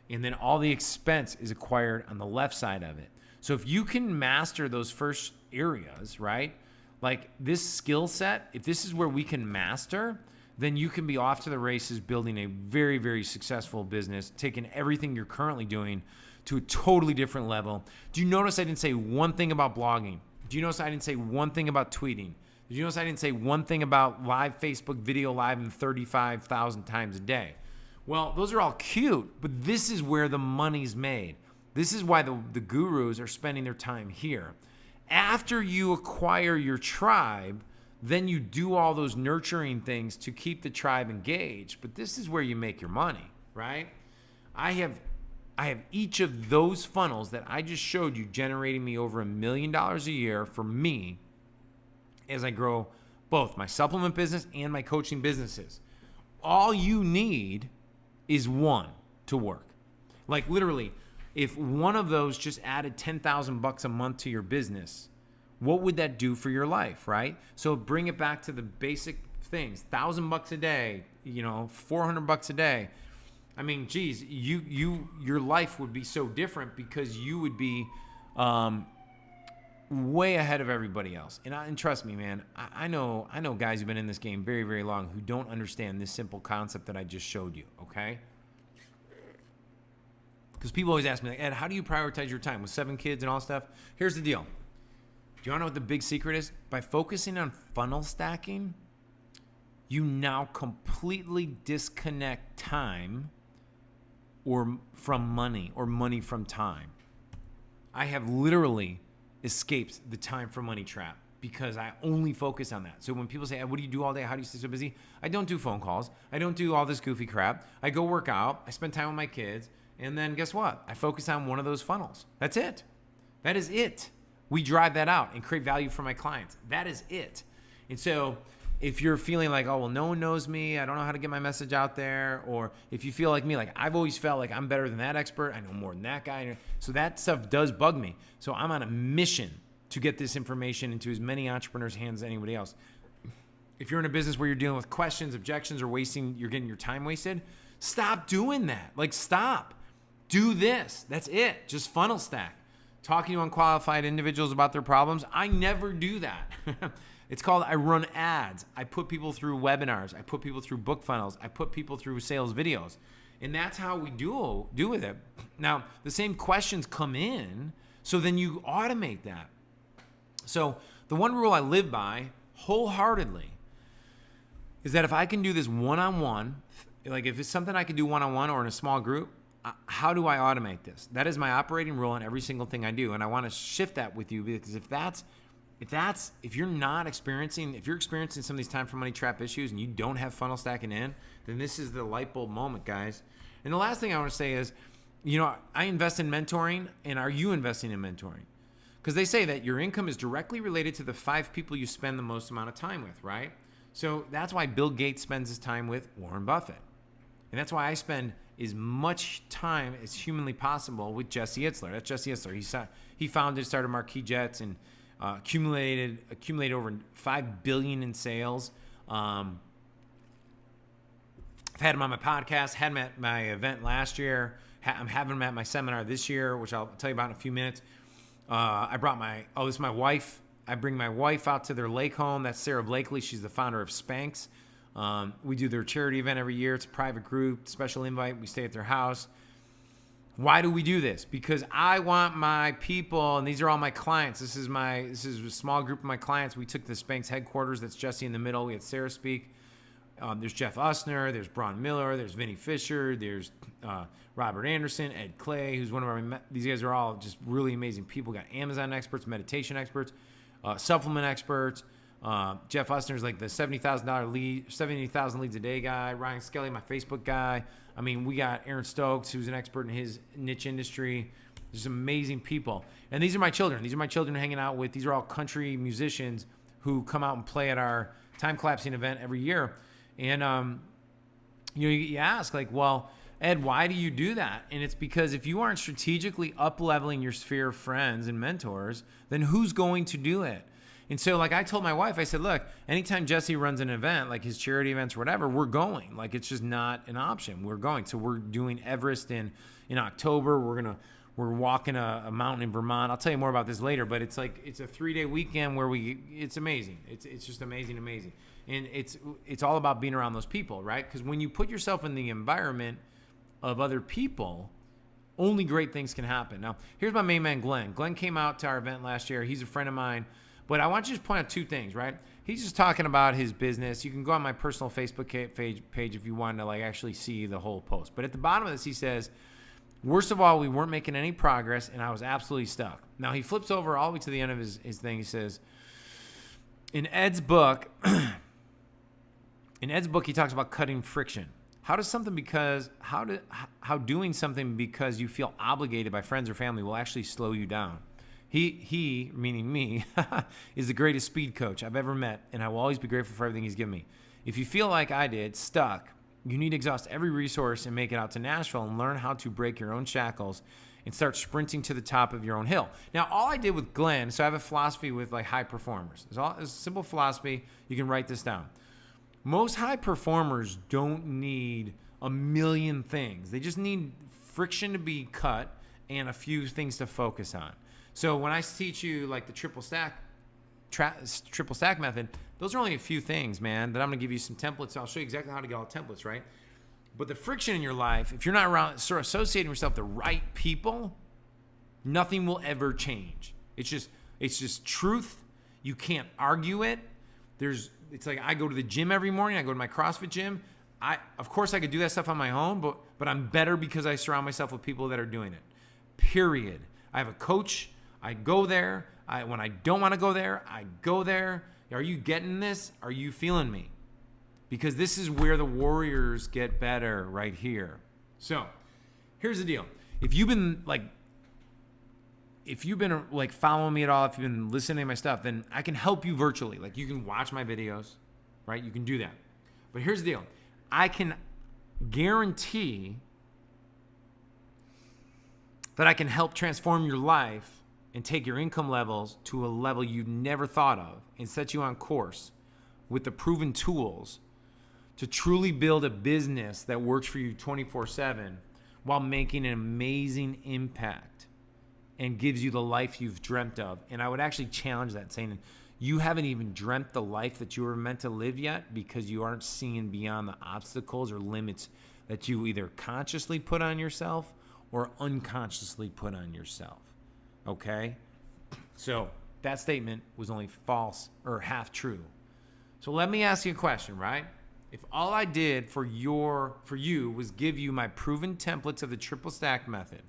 And then all the expense is acquired on the left side of it. So if you can master those first areas, right? Like this skill set, if this is where we can master, then you can be off to the races building a very, very successful business, taking everything you're currently doing to a totally different level. Do you notice I didn't say one thing about blogging? Do you notice I didn't say one thing about tweeting? Did you notice I didn't say one thing about live Facebook video live in 35,000 times a day? Well, those are all cute, but this is where the money's made. This is why the gurus are spending their time here. After you acquire your tribe, then you do all those nurturing things to keep the tribe engaged. But this is where you make your money, right? I have each of those funnels that I just showed you generating me over $1 million a year for me as I grow both my supplement business and my coaching businesses. All you need is one to work. Like literally, if one of those just added $10,000 a month to your business, what would that do for your life, right? So bring it back to the basic things. $1,000 a day, $400 a day. I mean, geez, your life would be so different because you would be way ahead of everybody else. And trust me, man, I know guys who've been in this game very, very long who don't understand this simple concept that I just showed you, okay? Because people always ask me, like, Ed, how do you prioritize your time with 7 kids and all stuff? Here's the deal. Do you want to know what the big secret is? By focusing on funnel stacking, you now completely disconnect time or from money or money from time. I have literally escaped the time for money trap because I only focus on that. So when people say, what do you do all day? How do you stay so busy? I don't do phone calls. I don't do all this goofy crap. I go work out. I spend time with my kids. And then guess what? I focus on one of those funnels. That's it. That is it. We drive that out and create value for my clients. That is it. And so if you're feeling like, oh, well, no one knows me, I don't know how to get my message out there, or if you feel like me, like I've always felt like I'm better than that expert, I know more than that guy. So that stuff does bug me. So I'm on a mission to get this information into as many entrepreneurs' hands as anybody else. If you're in a business where you're dealing with questions, objections, or you're getting your time wasted, stop doing that. Like, stop. Do this. That's it. Just funnel stack. Talking to unqualified individuals about their problems. I never do that. It's called I run ads. I put people through webinars. I put people through book funnels. I put people through sales videos. And that's how we do with it. Now, the same questions come in, so then you automate that. So the one rule I live by wholeheartedly is that if I can do this one-on-one, like if it's something I can do one-on-one or in a small group, how do I automate this? That is my operating rule in every single thing I do. And I want to shift that with you, because if you're experiencing some of these time for money trap issues and you don't have funnel stacking in, then this is the light bulb moment, guys. And the last thing I want to say is, I invest in mentoring, and are you investing in mentoring? Because they say that your income is directly related to the 5 people you spend the most amount of time with, right? So that's why Bill Gates spends his time with Warren Buffett. And that's why I spend as much time as humanly possible with Jesse Itzler. That's Jesse Itzler. He started Marquis Jets, and accumulated over $5 billion in sales. I've had him on my podcast, had him at my event last year. I'm having him at my seminar this year, which I'll tell you about in a few minutes. This is my wife. I bring my wife out to their lake home. That's Sarah Blakely. She's the founder of Spanx. We do their charity event every year. It's a private group, special invite. We stay at their house. Why do we do this? Because I want my people, and these are all my clients. This is a small group of my clients. We took the Spanx headquarters. That's Jesse in the middle. We had Sarah speak. There's Jeff Usner. There's Braun Miller. There's Vinny Fisher. There's Robert Anderson, Ed Clay, who's one of these guys are all just really amazing people. Got Amazon experts, meditation experts, supplement experts. Jeff Usner's like the $70,000 leads a day guy. Ryan Skelly, my Facebook guy. I mean, we got Aaron Stokes, who's an expert in his niche industry. There's amazing people. And these are my children. These are my children hanging out with. These are all country musicians who come out and play at our time collapsing event every year. And, you ask, like, well, Ed, why do you do that? And it's because if you aren't strategically up-leveling your sphere of friends and mentors, then who's going to do it? And so, like, I told my wife, I said, look, anytime Jesse runs an event, like his charity events or whatever, we're going. Like, it's just not an option. We're going. So we're doing Everest in October. We're walking a mountain in Vermont. I'll tell you more about this later, but it's a 3-day weekend where it's amazing. It's just amazing. And it's all about being around those people, right? Because when you put yourself in the environment of other people, only great things can happen. Now, here's my main man, Glenn. Glenn came out to our event last year. He's a friend of mine. But I want you to just point out 2 things, right? He's just talking about his business. You can go on my personal Facebook page if you want to actually see the whole post. But at the bottom of this, he says, worst of all, we weren't making any progress, and I was absolutely stuck. Now, he flips over all the way to the end of his thing. He says, in Ed's book, he talks about cutting friction. How doing something because you feel obligated by friends or family will actually slow you down? He, meaning me, is the greatest speed coach I've ever met, and I will always be grateful for everything he's given me. If you feel like I did, stuck, you need to exhaust every resource and make it out to Nashville and learn how to break your own shackles and start sprinting to the top of your own hill. Now, all I did with Glenn, so I have a philosophy with high performers. It's a simple philosophy. You can write this down. Most high performers don't need a million things. They just need friction to be cut and a few things to focus on. So when I teach you the triple stack method, those are only a few things, man, that I'm going to give you some templates. I'll show you exactly how to get all the templates, right? But the friction in your life, if you're not around associating yourself with the right people, nothing will ever change. It's just truth. You can't argue it. It's like I go to the gym every morning. I go to my CrossFit gym. Of course, I could do that stuff on my own, but I'm better because I surround myself with people that are doing it. Period. I have a coach. I go there. When I don't want to go there, I go there. Are you getting this? Are you feeling me? Because this is where the warriors get better, right here. So here's the deal. If you've been following me at all, if you've been listening to my stuff, then I can help you virtually. Like, you can watch my videos, right? You can do that. But here's the deal. I can guarantee that I can help transform your life and take your income levels to a level you never thought of and set you on course with the proven tools to truly build a business that works for you 24/7 while making an amazing impact and gives you the life you've dreamt of. And I would actually challenge that, saying you haven't even dreamt the life that you were meant to live yet because you aren't seeing beyond the obstacles or limits that you either consciously put on yourself or unconsciously put on yourself. Okay? So that statement was only false or half true. So let me ask you a question, right? If all I did for you was give you my proven templates of the triple stack method,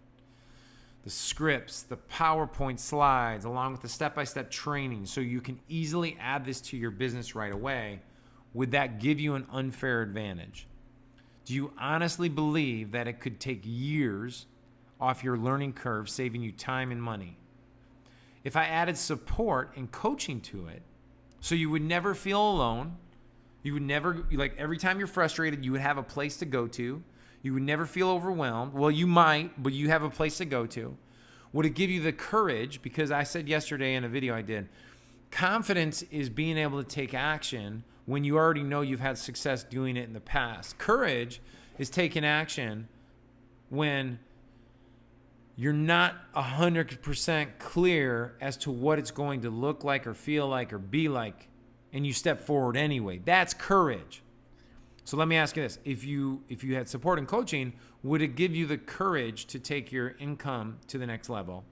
the scripts, the PowerPoint slides, along with the step-by-step training so you can easily add this to your business right away, would that give you an unfair advantage? Do you honestly believe that it could take years off your learning curve, saving you time and money? If I added support and coaching to it, so you would never feel alone, you would never, like, every time you're frustrated, you would have a place to go to. You would never feel overwhelmed. Well, you might, but you have a place to go to. Would it give you the courage? Because I said yesterday in a video I did, confidence is being able to take action when you already know you've had success doing it in the past. Courage is taking action when you're not 100% clear as to what it's going to look like or feel like or be like, and you step forward anyway. That's courage. So let me ask you this. If you had support and coaching, would it give you the courage to take your income to the next level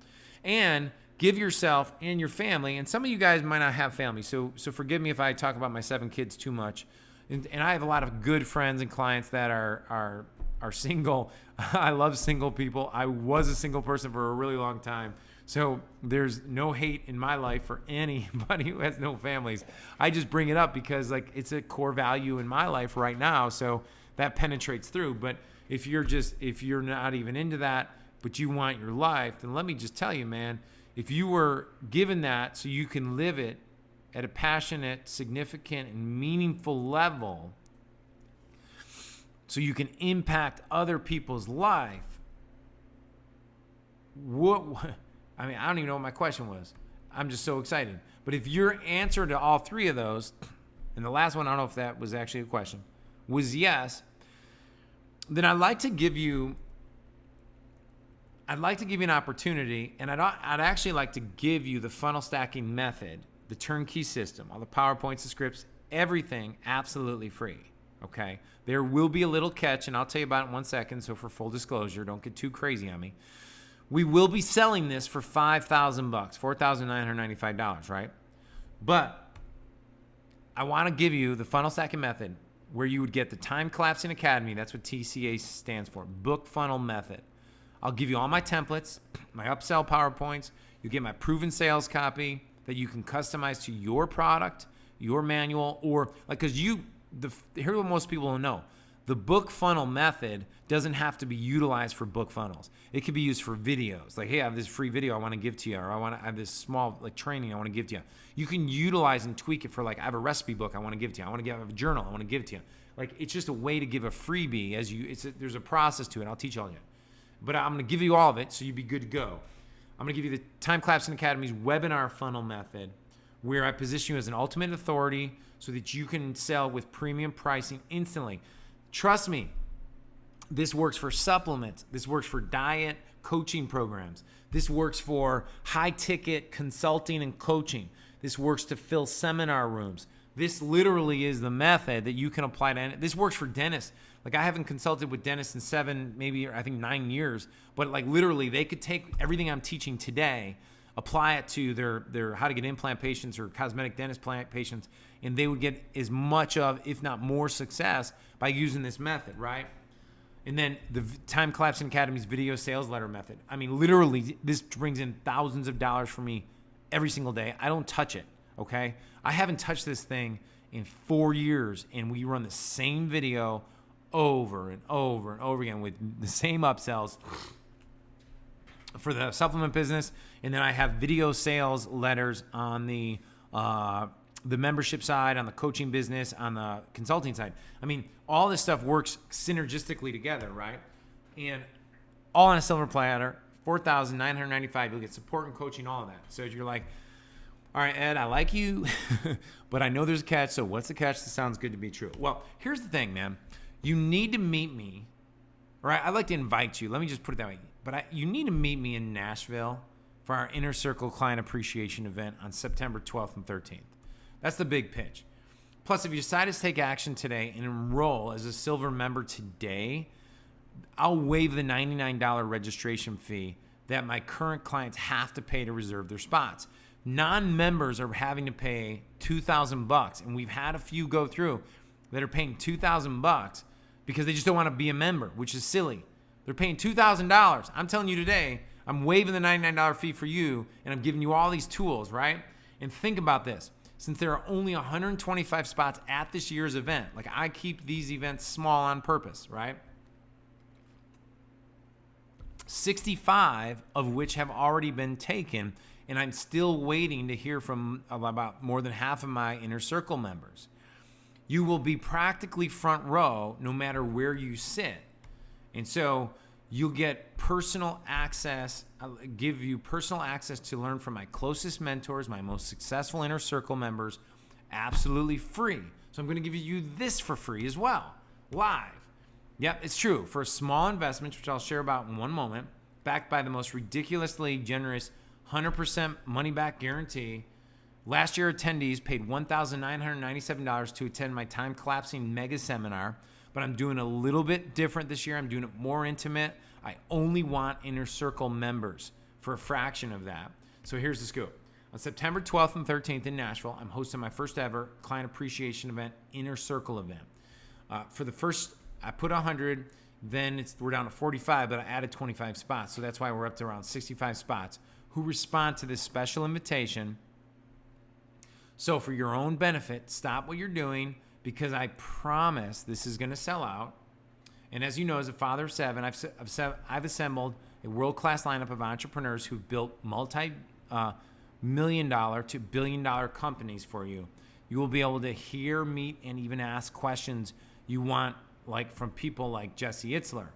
and give yourself and your family, and some of you guys might not have family, so forgive me if I talk about my 7 kids too much, and I have a lot of good friends and clients that are single. I love single people. I was a single person for a really long time. So there's no hate in my life for anybody who has no families. I just bring it up because, like, it's a core value in my life right now. So that penetrates through. But if you're not even into that, but you want your life, then let me just tell you, man, if you were given that so you can live it at a passionate, significant, and meaningful level, so you can impact other people's life, I mean, I don't even know what my question was. I'm just so excited. But if your answer to all 3 of those, and the last one, I don't know if that was actually a question, was yes, then I'd like to give you an opportunity, and I'd actually like to give you the funnel stacking method, the turnkey system, all the PowerPoints, the scripts, everything absolutely free. Okay? There will be a little catch, and I'll tell you about it in 1 second. So for full disclosure, don't get too crazy on me. We will be selling this for $5,000, $4,995, right? But I want to give you the funnel stacking method where you would get the Time Collapsing Academy. That's what TCA stands for, book funnel method. I'll give you all my templates, my upsell PowerPoints. You get my proven sales copy that you can customize to your product, your manual, or like, because here's what most people don't know. The book funnel method doesn't have to be utilized for book funnels. It could be used for videos. Like, hey, I have this free video I want to give to you, or I have this small training I want to give to you. You can utilize and tweak it for, like, I have a recipe book I want to give to you. I have a journal I want to give to you. Like, it's just a way to give a freebie there's a process to it. I'll teach all of you. But I'm going to give you all of it so you'd be good to go. I'm going to give you the Time Collapsing Academy's webinar funnel method, where I position you as an ultimate authority so that you can sell with premium pricing instantly. Trust me, this works for supplements. This works for diet coaching programs. This works for high-ticket consulting and coaching. This works to fill seminar rooms. This literally is the method that you can apply to. This works for dentists. Like, I haven't consulted with dentists in 7, maybe I think 9 years, but like literally they could take everything I'm teaching today, apply it to their how to get implant patients or cosmetic dentist patients, and they would get as much of, if not more, success by using this method, right? And then the Time Collapsing Academy's video sales letter method. I mean, literally, this brings in thousands of dollars for me every single day. I don't touch it, okay? I haven't touched this thing in 4 years, and we run the same video over and over and over again with the same upsells for the supplement business. And then I have video sales letters on the membership side, on the coaching business, on the consulting side. I mean, all this stuff works synergistically together, right? And all on a silver platter, $4,995. You'll get support and coaching, all of that. So you're like, all right, Ed, I like you, but I know there's a catch. So what's the catch? That sounds good to be true. Well, here's the thing, man. You need to meet me, right? I'd like to invite you. Let me just put it that way. But you need to meet me in Nashville for our Inner Circle Client Appreciation event on September 12th and 13th. That's the big pitch. Plus, if you decide to take action today and enroll as a silver member today, I'll waive the $99 registration fee that my current clients have to pay to reserve their spots. Non-members are having to pay $2,000, and we've had a few go through that are paying $2,000 because they just don't want to be a member, which is silly. They're paying $2,000. I'm telling you today, I'm waiving the $99 fee for you, and I'm giving you all these tools, right? And think about this. Since there are only 125 spots at this year's event, like I keep these events small on purpose, right? 65 of which have already been taken, and I'm still waiting to hear from about more than half of my Inner Circle members. You will be practically front row no matter where you sit. And so you'll get personal access. I'll give you personal access to learn from my closest mentors, my most successful Inner Circle members, absolutely free. So I'm going to give you this for free as well, live. Yep, it's true. For a small investment, which I'll share about in one moment, backed by the most ridiculously generous 100% money back guarantee. Last year, attendees paid $1,997 to attend my Time Collapsing Mega Seminar, but I'm doing a little bit different this year. I'm doing it more intimate. I only want Inner Circle members for a fraction of that. So here's the scoop. On September 12th and 13th in Nashville, I'm hosting my first ever client appreciation event, Inner Circle event. For the first, I put 100, then we're down to 45, but I added 25 spots. So that's why we're up to around 65 spots who respond to this special invitation. So for your own benefit, stop what you're doing, because I promise this is going to sell out. And as you know, as a father of seven, I've assembled a world-class lineup of entrepreneurs who've built multi-million-dollar to billion-dollar companies for you. You will be able to hear, meet, and even ask questions you want, like from people like Jesse Itzler,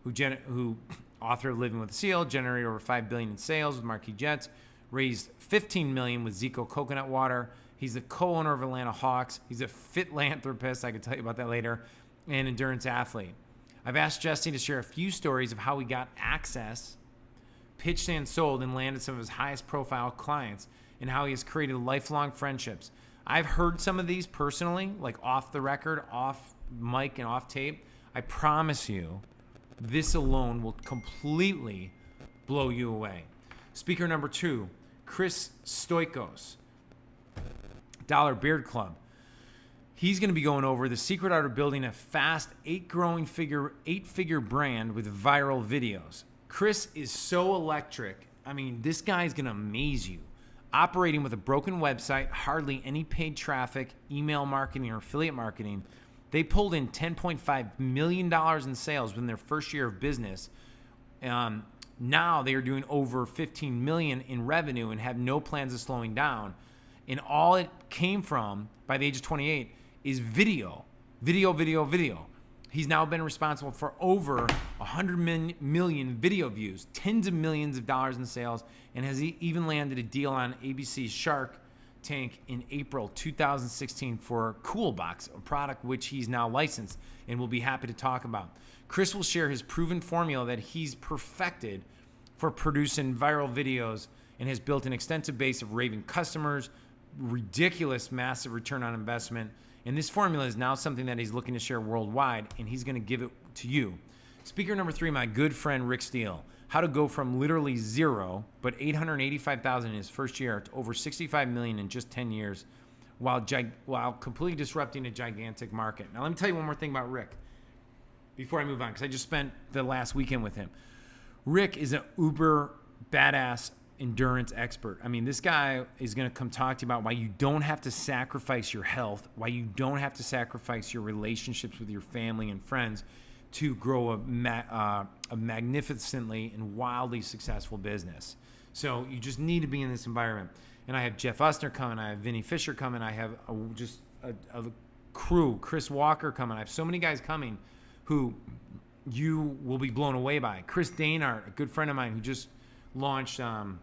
who author of Living with a Seal, generated over $5 billion in sales with Marquis Jets, raised $15 million with Zico Coconut Water. He's the co-owner of Atlanta Hawks. He's a philanthropist. I can tell you about that later, and endurance athlete. I've asked Jesse to share a few stories of how he got access, pitched and sold, and landed some of his highest profile clients, and how he has created lifelong friendships. I've heard some of these personally, like off the record, off mic, and off tape. I promise you, this alone will completely blow you away. Speaker number 2, Chris Stoikos, Dollar Beard Club. He's going to be going over the secret art of building a fast eight-figure brand with viral videos. Chris is so electric. I mean, this guy is going to amaze you. Operating with a broken website, hardly any paid traffic, email marketing, or affiliate marketing, they pulled in $10.5 million in sales within their first year of business. Now they are doing over $15 million in revenue and have no plans of slowing down. And all it came from, by the age of 28, is video. He's now been responsible for over 100 million video views, tens of millions of dollars in sales, and has even landed a deal on ABC's Shark Tank in April 2016 for Coolbox, a product which he's now licensed and will be happy to talk about. Chris will share his proven formula that he's perfected for producing viral videos and has built an extensive base of raving customers, ridiculous, massive return on investment. And this formula is now something that he's looking to share worldwide, and he's going to give it to you. Speaker number 3, my good friend Rick Steele. how to go from literally zero, but 885,000 in his first year to over 65 million in just 10 years while completely disrupting a gigantic market. Now, let me tell you one more thing about Rick before I move on, because I just spent the last weekend with him. Rick is an uber badass endurance expert. I mean, this guy is going to come talk to you about why you don't have to sacrifice your health, why you don't have to sacrifice your relationships with your family and friends to grow a magnificently and wildly successful business. So you just need to be in this environment. And I have Jeff Usner coming. I have Vinny Fisher coming. I have a crew, Chris Walker coming. I have so many guys coming who you will be blown away by. Chris Dainart, a good friend of mine who just launched a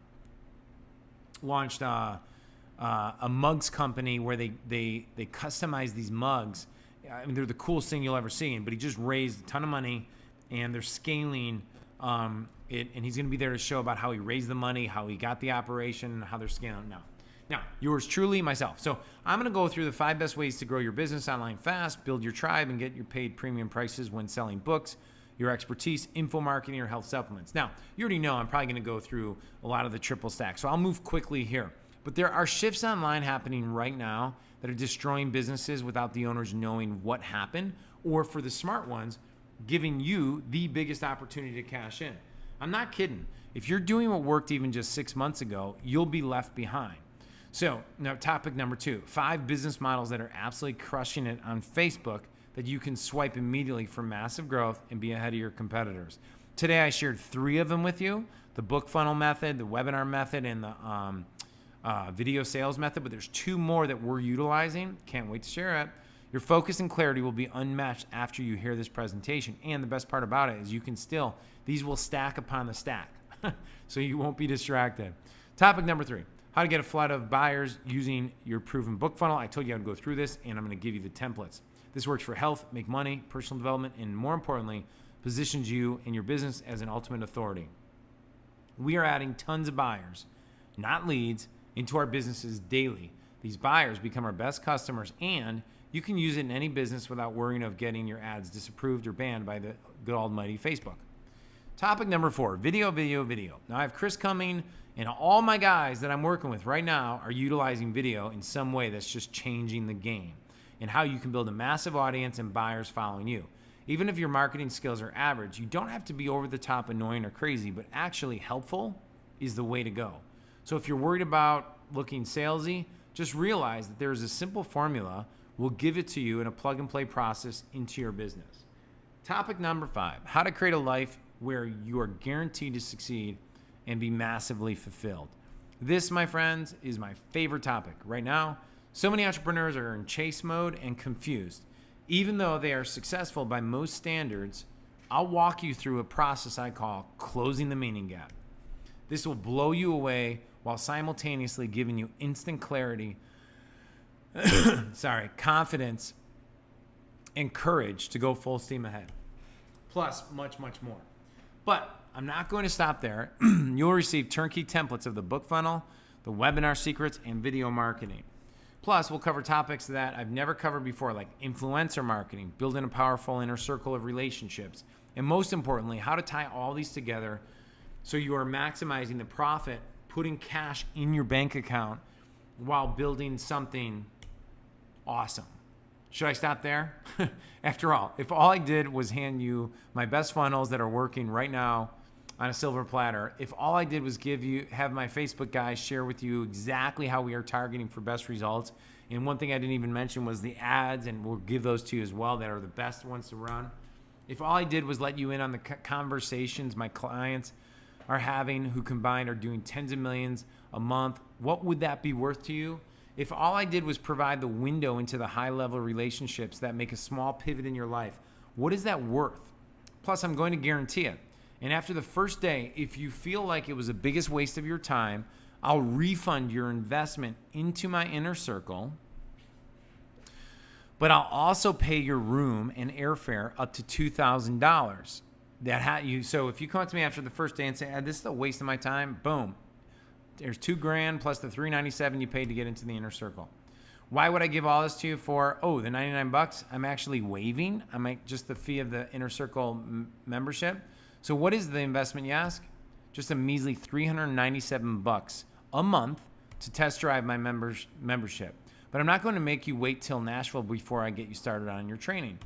mugs company where they customize these mugs. I mean, they're the coolest thing you'll ever see. But he just raised a ton of money, and they're scaling it. And he's going to be there to show about how he raised the money, how he got the operation, how they're scaling Now, yours truly, myself. So I'm going to go through the 5 best ways to grow your business online fast, build your tribe, and get your paid premium prices when selling books, your expertise, info marketing, or health supplements. Now, you already know I'm probably going to go through a lot of the triple stack, so I'll move quickly here. But there are shifts online happening right now that are destroying businesses without the owners knowing what happened, or for the smart ones, giving you the biggest opportunity to cash in. I'm not kidding. If you're doing what worked even just 6 months ago, you'll be left behind. So now topic number 2, 5 business models that are absolutely crushing it on Facebook that you can swipe immediately for massive growth and be ahead of your competitors. Today I shared 3 of them with you: the book funnel method, the webinar method, and the video sales method, but there's 2 more that we're utilizing. Can't wait to share it. Your focus and clarity will be unmatched after you hear this presentation. And the best part about it is these will stack upon the stack. So you won't be distracted. Topic number 3, how to get a flood of buyers using your proven book funnel. I told you I would go through this, and I'm going to give you the templates. This works for health, make money, personal development, and more importantly, positions you and your business as an ultimate authority. We are adding tons of buyers, not leads, into our businesses daily. These buyers become our best customers, and you can use it in any business without worrying of getting your ads disapproved or banned by the good almighty Facebook. Topic number 4, video. Now I have Chris coming, and all my guys that I'm working with right now are utilizing video in some way that's just changing the game and how you can build a massive audience and buyers following you. Even if your marketing skills are average, you don't have to be over the top, annoying, or crazy, but actually helpful is the way to go. So if you're worried about looking salesy, just realize that there's a simple formula. We'll give it to you in a plug and play process into your business. Topic number 5, how to create a life where you are guaranteed to succeed and be massively fulfilled. This, my friends, is my favorite topic right now. So many entrepreneurs are in chase mode and confused. Even though they are successful by most standards, I'll walk you through a process I call closing the meaning gap. This will blow you away while simultaneously giving you instant clarity, confidence, and courage to go full steam ahead. Plus, much, much more. But I'm not going to stop there. You'll receive turnkey templates of the book funnel, the webinar secrets, and video marketing. Plus, we'll cover topics that I've never covered before, like influencer marketing, building a powerful inner circle of relationships, and most importantly, how to tie all these together so you are maximizing the profit, putting cash in your bank account while building something awesome. Should I stop there? After all, if all I did was hand you my best funnels that are working right now on a silver platter, if all I did was have my Facebook guys share with you exactly how we are targeting for best results, and one thing I didn't even mention was the ads, and we'll give those to you as well, that are the best ones to run. If all I did was let you in on the conversations my clients are having, who combined are doing tens of millions a month, what would that be worth to you? If all I did was provide the window into the high-level relationships that make a small pivot in your life, what is that worth? Plus, I'm going to guarantee it. And after the first day, if you feel like it was the biggest waste of your time, I'll refund your investment into my inner circle, but I'll also pay your room and airfare up to $2,000. So if you come up to me after the first day and say, this is a waste of my time, boom. There's $2,000 plus the $397 you paid to get into the inner circle. Why would I give all this to you for, the $99 I'm actually waiving? Just the fee of the inner circle membership. So what is the investment, you ask? just a measly $397 a month to test drive my membership. But I'm not going to make you wait till Nashville before I get you started on your training.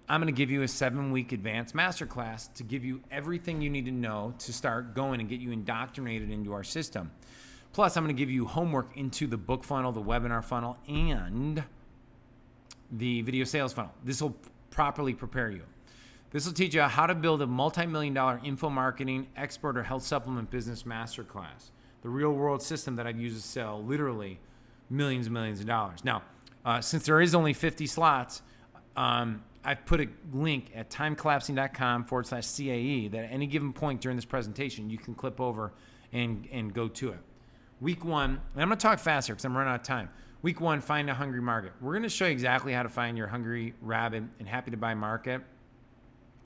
I'm going to give you a 7-week advanced masterclass to give you everything you need to know to start going and get you indoctrinated into our system. Plus, I'm going to give you homework into the book funnel, the webinar funnel, and the video sales funnel. This will properly prepare you. This will teach you how to build a multi-million-dollar info marketing, expert, or health supplement business masterclass. The real-world system that I've used to sell literally millions and millions of dollars. Now, since there is only 50 slots, I've put a link at timecollapsing.com/CAE that at any given point during this presentation, you can clip over and go to it. Week 1, and I'm going to talk faster because I'm running out of time. Week 1, find a hungry market. We're going to show you exactly how to find your hungry, rabid, and happy to buy market.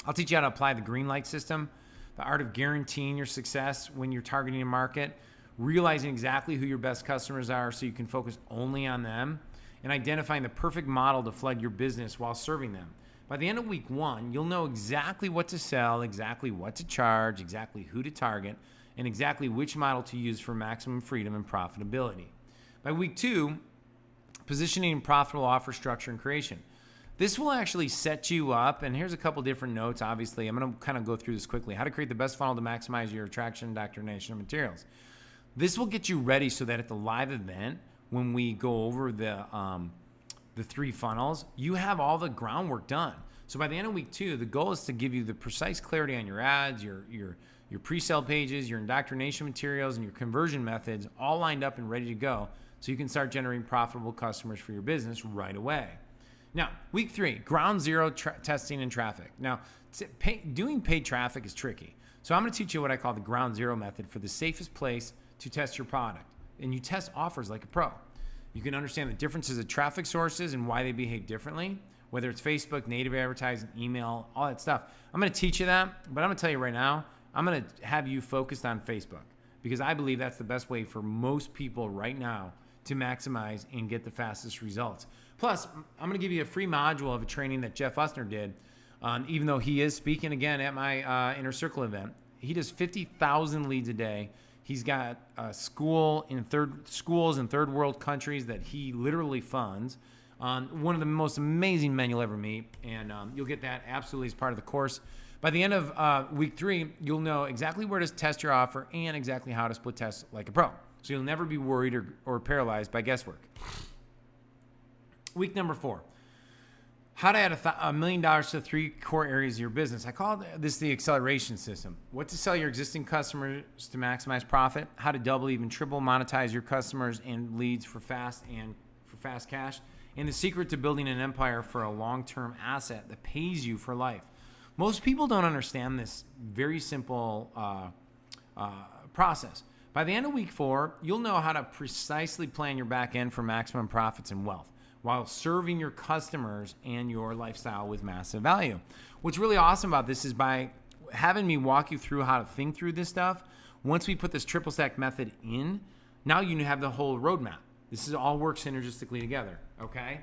I'll teach you how to apply the green light system, the art of guaranteeing your success when you're targeting a market, realizing exactly who your best customers are so you can focus only on them, and identifying the perfect model to flood your business while serving them. By the end of week 1, you'll know exactly what to sell, exactly what to charge, exactly who to target, and exactly which model to use for maximum freedom and profitability. By week 2, positioning and profitable offer structure and creation. This will actually set you up, and here's a couple different notes, obviously. I'm going to kind of go through this quickly. How to create the best funnel to maximize your attraction, indoctrination, and materials. This will get you ready so that at the live event, when we go over the 3 funnels, you have all the groundwork done. So by the end of week 2, the goal is to give you the precise clarity on your ads, your pre-sale pages, your indoctrination materials, and your conversion methods all lined up and ready to go so you can start generating profitable customers for your business right away. Now, week 3, ground zero testing and traffic. Now, doing paid traffic is tricky. So I'm going to teach you what I call the ground zero method for the safest place to test your product. And you test offers like a pro. You can understand the differences of traffic sources and why they behave differently, whether it's Facebook, native advertising, email, all that stuff. I'm going to teach you that, but I'm going to tell you right now, I'm going to have you focused on Facebook because I believe that's the best way for most people right now to maximize and get the fastest results. Plus, I'm going to give you a free module of a training that Jeff Usner did, even though he is speaking again at my Inner Circle event. He does 50,000 leads a day. He's got schools in third world countries that he literally funds. One of the most amazing men you'll ever meet, and you'll get that absolutely as part of the course. By the end of week 3, you'll know exactly where to test your offer and exactly how to split test like a pro. So you'll never be worried or paralyzed by guesswork. Week number 4, how to add $1 million to 3 core areas of your business. I call this the acceleration system. What to sell your existing customers to maximize profit, how to double, even triple monetize your customers and leads for fast cash, and the secret to building an empire for a long-term asset that pays you for life. Most people don't understand this very simple process. By the end of week 4, you'll know how to precisely plan your back end for maximum profits and wealth while serving your customers and your lifestyle with massive value. What's really awesome about this is by having me walk you through how to think through this stuff, once we put this triple stack method in, now you have the whole roadmap. This is all work synergistically together, okay?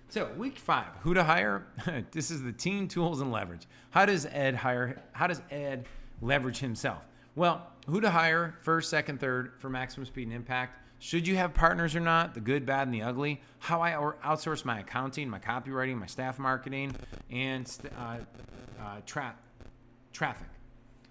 So week 5, who to hire? This is the team, tools, and leverage. How does Ed leverage himself? Well, who to hire, first, second, third, for maximum speed and impact. Should you have partners or not? The good, bad, and the ugly. How I outsource my accounting, my copywriting, my staff marketing, and traffic.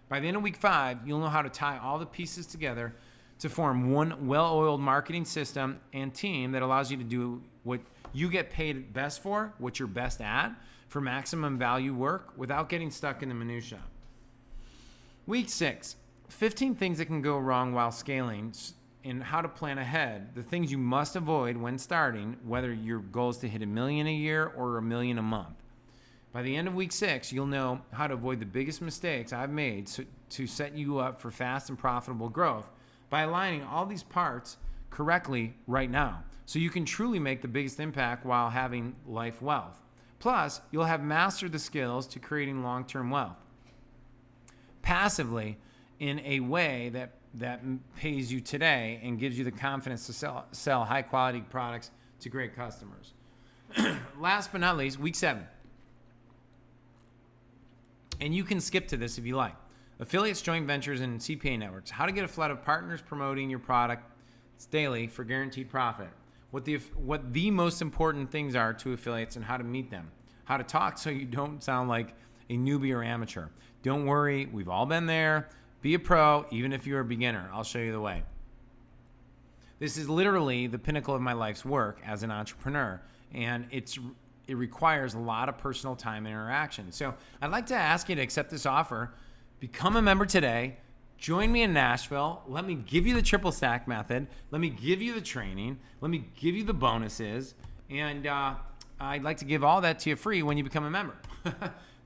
By the end of week 5, you'll know how to tie all the pieces together to form one well-oiled marketing system and team that allows you to do what you get paid best for, what you're best at, for maximum value work without getting stuck in the minutia. Week 6, 15 things that can go wrong while scaling and how to plan ahead. The things you must avoid when starting, whether your goal is to hit $1 million a year or $1 million a month. By the end of week 6, you'll know how to avoid the biggest mistakes I've made to set you up for fast and profitable growth by aligning all these parts correctly right now, so you can truly make the biggest impact while having life wealth. Plus, you'll have mastered the skills to creating long-term wealth passively in a way that pays you today and gives you the confidence to sell high-quality products to great customers. Last but not least, week 7. And you can skip to this if you like. Affiliates, joint ventures, and CPA networks. How to get a flood of partners promoting your product daily for guaranteed profit. What the most important things are to affiliates and how to meet them. How to talk so you don't sound like a newbie or amateur. Don't worry, we've all been there. Be a pro, even if you're a beginner. I'll show you the way. This is literally the pinnacle of my life's work as an entrepreneur, and it requires a lot of personal time and interaction. So I'd like to ask you to accept this offer. Become a member today. Join me in Nashville. Let me give you the triple stack method. Let me give you the training. Let me give you the bonuses. And I'd like to give all that to you free when you become a member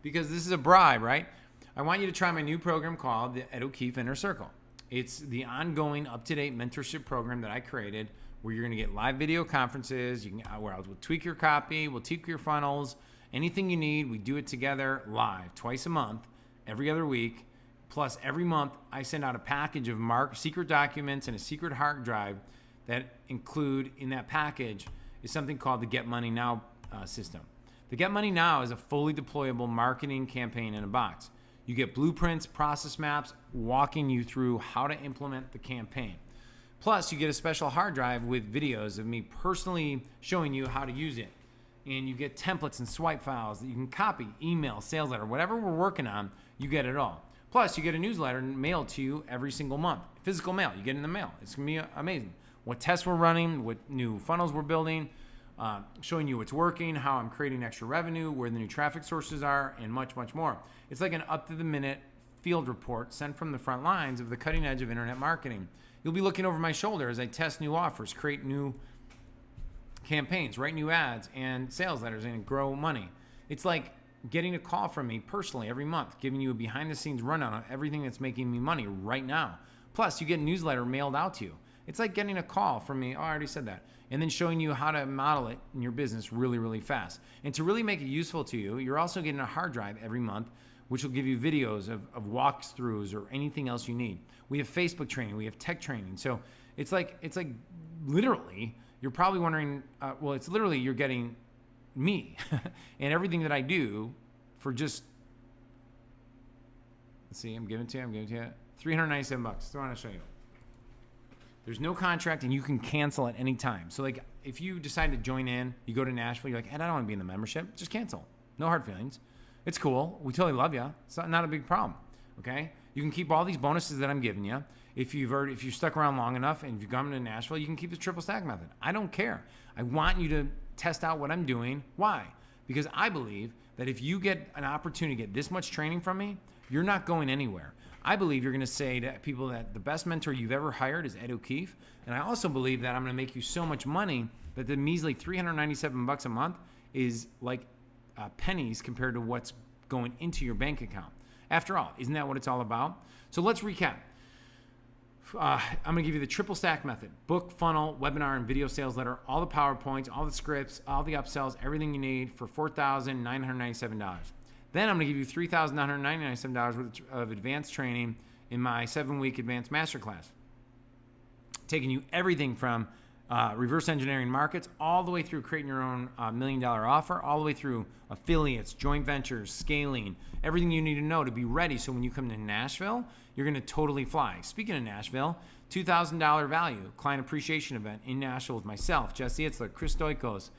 because this is a bribe, right? I want you to try my new program called the Ed O'Keefe Inner Circle. It's the ongoing up-to-date mentorship program that I created where you're going to get live video conferences, where we'll tweak your copy, we'll tweak your funnels, anything you need. We do it together live twice a month, every other week. Plus, every month, I send out a package of secret documents and a secret hard drive that include in that package is something called the Get Money Now system. The Get Money Now is a fully deployable marketing campaign in a box. You get blueprints, process maps, walking you through how to implement the campaign. Plus, you get a special hard drive with videos of me personally showing you how to use it. And you get templates and swipe files that you can copy, email, sales letter, whatever we're working on, you get it all. Plus, you get a newsletter mailed to you every single month. Physical mail, you get it in the mail. It's going to be amazing. What tests we're running, what new funnels we're building, showing you what's working, how I'm creating extra revenue, where the new traffic sources are, and much, much more. It's like an up-to-the-minute field report sent from the front lines of the cutting edge of internet marketing. You'll be looking over my shoulder as I test new offers, create new campaigns, write new ads and sales letters, and grow money. It's like getting a call from me personally every month, giving you a behind-the-scenes rundown on everything that's making me money right now. Plus, you get a newsletter mailed out to you. It's like getting a call from me. Oh, I already said that. And then showing you how to model it in your business really, really fast. And to really make it useful to you, you're also getting a hard drive every month, which will give you videos of walkthroughs or anything else you need. We have Facebook training. We have tech training. So it's like literally, you're probably wondering, it's literally you're getting me and everything that I do for just, let's see, I'm giving it to you, $397. That's what I want to show you. There's no contract and you can cancel at any time. So like if you decide to join in, you go to Nashville, you're like, Ed, I don't want to be in the membership. Just cancel. No hard feelings. It's cool. We totally love you. It's not a big problem. Okay. You can keep all these bonuses that I'm giving you. If you've stuck around long enough and if you've come to Nashville, you can keep the triple stack method. I don't care. I want you to test out what I'm doing. Why? Because I believe that if you get an opportunity to get this much training from me, you're not going anywhere. I believe you're going to say to people that the best mentor you've ever hired is Ed O'Keefe. And I also believe that I'm going to make you so much money that the measly $397 a month is like pennies compared to what's going into your bank account. After all, isn't that what it's all about? So let's recap. I'm going to give you the triple stack method: book, funnel, webinar, and video sales letter, all the PowerPoints, all the scripts, all the upsells, everything you need for $4,997. Then I'm going to give you $3,997 worth of advanced training in my 7-week advanced masterclass, taking you everything from reverse engineering markets all the way through creating your own $1 million offer, all the way through affiliates, joint ventures, scaling, everything you need to know to be ready. So when you come to Nashville, you're going to totally fly. Speaking of Nashville, $2,000 value client appreciation event in Nashville with myself, Jesse Itzler, Chris Stoikos,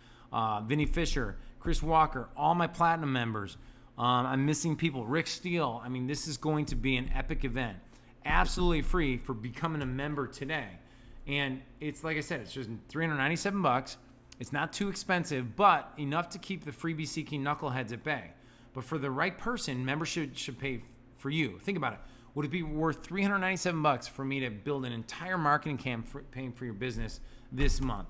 Vinny Fisher, Chris Walker, all my platinum members. I'm missing people. Rick Steele. I mean, this is going to be an epic event. Absolutely free for becoming a member today. And it's like I said, it's just $397. It's not too expensive, but enough to keep the freebie seeking knuckleheads at bay. But for the right person, membership should pay for you. Think about it. Would it be worth $397 for me to build an entire marketing campaign for your business this month?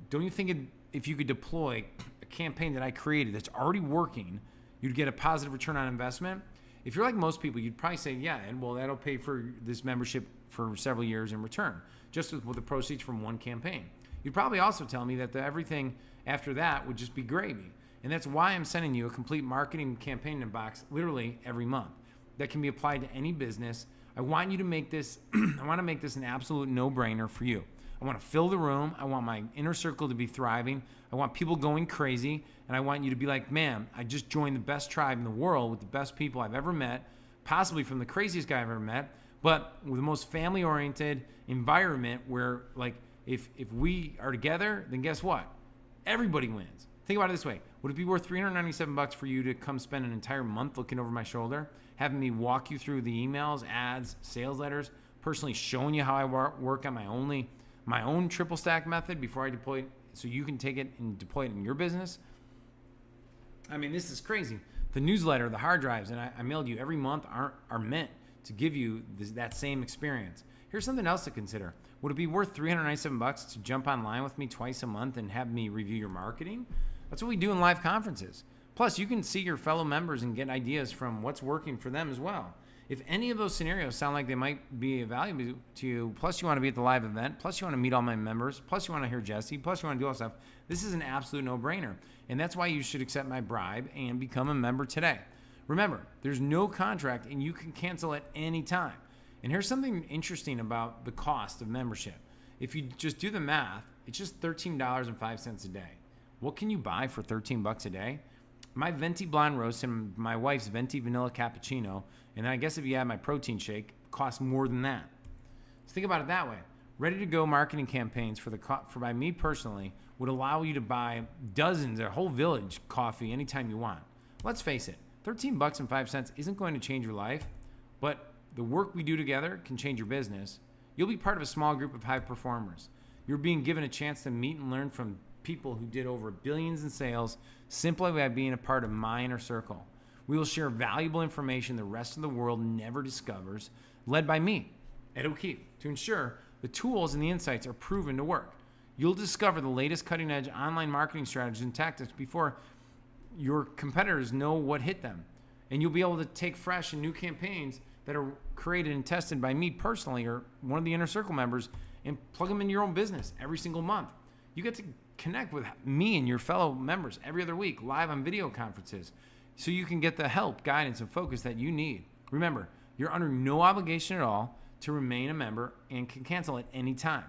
Don't you think if you could deploy a campaign that I created that's already working, you'd get a positive return on investment? If you're like most people, you'd probably say, yeah, and well, that'll pay for this membership for several years in return, just with the proceeds from one campaign. You'd probably also tell me that everything after that would just be gravy. And that's why I'm sending you a complete marketing campaign in box literally every month that can be applied to any business. I want you to make this, I want to make this an absolute no-brainer for you. I want to fill the room. I want my inner circle to be thriving. I want people going crazy. And I want you to be like, man, I just joined the best tribe in the world with the best people I've ever met, possibly from the craziest guy I've ever met, but with the most family-oriented environment where, like, if we are together, then guess what? Everybody wins. Think about it this way. Would it be worth $397 for you to come spend an entire month looking over my shoulder, having me walk you through the emails, ads, sales letters, personally showing you how I work on my own triple stack method before I deploy it so you can take it and deploy it in your business? I mean, this is crazy. The newsletter, the hard drives, and I mailed you every month are meant to give you that same experience. Here's something else to consider. Would it be worth $397 to jump online with me twice a month and have me review your marketing? That's what we do in live conferences. Plus, you can see your fellow members and get ideas from what's working for them as well. If any of those scenarios sound like they might be valuable to you, plus you want to be at the live event, plus you want to meet all my members, plus you want to hear Jesse, plus you want to do all stuff, this is an absolute no-brainer. And that's why you should accept my bribe and become a member today. Remember, there's no contract and you can cancel at any time. And here's something interesting about the cost of membership. If you just do the math, it's just $13.05 a day. What can you buy for $13 a day? My venti blonde roast and my wife's venti vanilla cappuccino, and I guess if you add my protein shake, costs more than that. So think about it that way. Ready to go marketing campaigns for by me personally would allow you to buy dozens or a whole village coffee anytime you want. Let's face it, $13.05 isn't going to change your life, but the work we do together can change your business. You'll be part of a small group of high performers. You're being given a chance to meet and learn from people who did over billions in sales simply by being a part of my inner circle. We will share valuable information the rest of the world never discovers, led by me, Ed O'Keefe, to ensure the tools and the insights are proven to work. You'll discover the latest cutting-edge online marketing strategies and tactics before your competitors know what hit them. And you'll be able to take fresh and new campaigns that are created and tested by me personally or one of the Inner Circle members and plug them into your own business every single month. You get to connect with me and your fellow members every other week live on video conferences so you can get the help, guidance, and focus that you need. Remember, you're under no obligation at all to remain a member and can cancel at any time.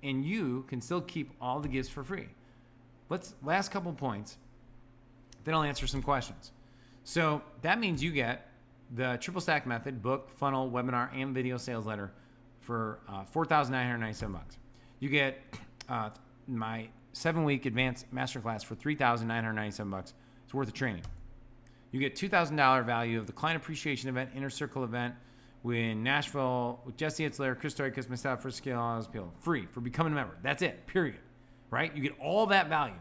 And you can still keep all the gifts for free. Last couple points, then I'll answer some questions. So that means you get the triple stack method, book, funnel, webinar, and video sales letter for $4,997. You get my 7-week advanced masterclass for $3,997. It's worth of training. You get $2,000 value of the client appreciation event, Inner Circle event in Nashville with Jesse Itzler, Chris Story, myself, for scale, people, free for becoming a member. That's it, period. Right? You get all that value.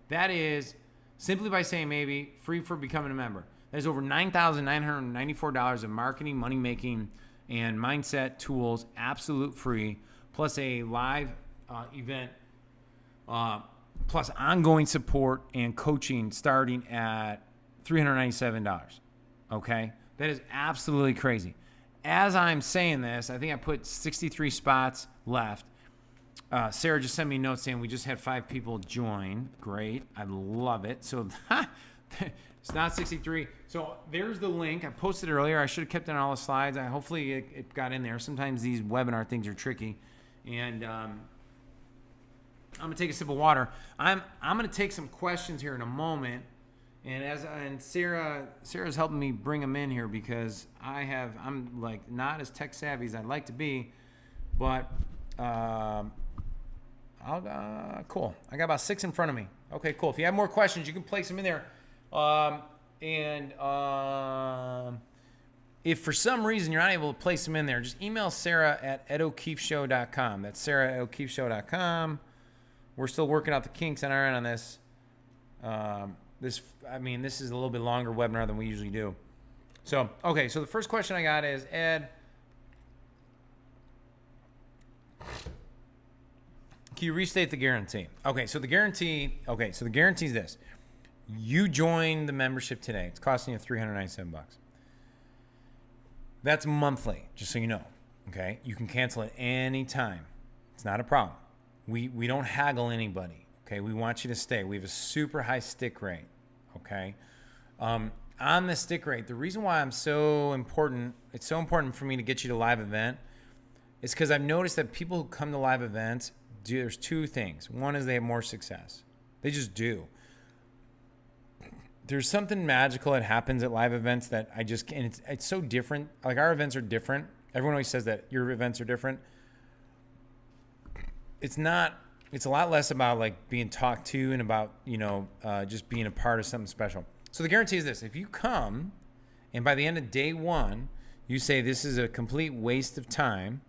That is simply by saying maybe free for becoming a member. There's over $9,994 of marketing, money-making, and mindset tools, absolute free, plus a live event, plus ongoing support and coaching starting at $397. Okay? That is absolutely crazy. As I'm saying this, I think I put 63 spots left. Sarah just sent me a note saying we just had 5 people join. Great. I love it. So it's not 63. So there's the link. I posted it earlier. I should have kept it on all the slides. Hopefully it got in there. Sometimes these webinar things are tricky. And I'm going to take a sip of water. I'm going to take some questions here in a moment. And Sarah's helping me bring them in here because I'm like not as tech savvy as I'd like to be, but cool. I got about 6 in front of me. Okay, cool. If you have more questions, you can place them in there. If for some reason you're not able to place them in there, just email Sarah at edokeefeshow.com. That's Sarah at edokeefeshow.com. We're still working out the kinks on our end on this. This is a little bit longer webinar than we usually do. So the first question I got is, Ed, can you restate the guarantee? So the guarantee is this. You join the membership today. It's costing you $397. That's monthly, just so you know. Okay? You can cancel at any time. It's not a problem. We don't haggle anybody. Okay? We want you to stay. We have a super high stick rate. Okay? On the stick rate, the reason why it's so important for me to get you to live event is because I've noticed that people who come to live events, there's 2 things. One is they have more success. They just do. there's something magical that happens at live events that I just can't. It's so different. Like our events are different. Everyone always says that your events are different. It's not. It's a lot less about like being talked to and about, just being a part of something special. So the guarantee is this: if you come and by the end of day one, you say this is a complete waste of time,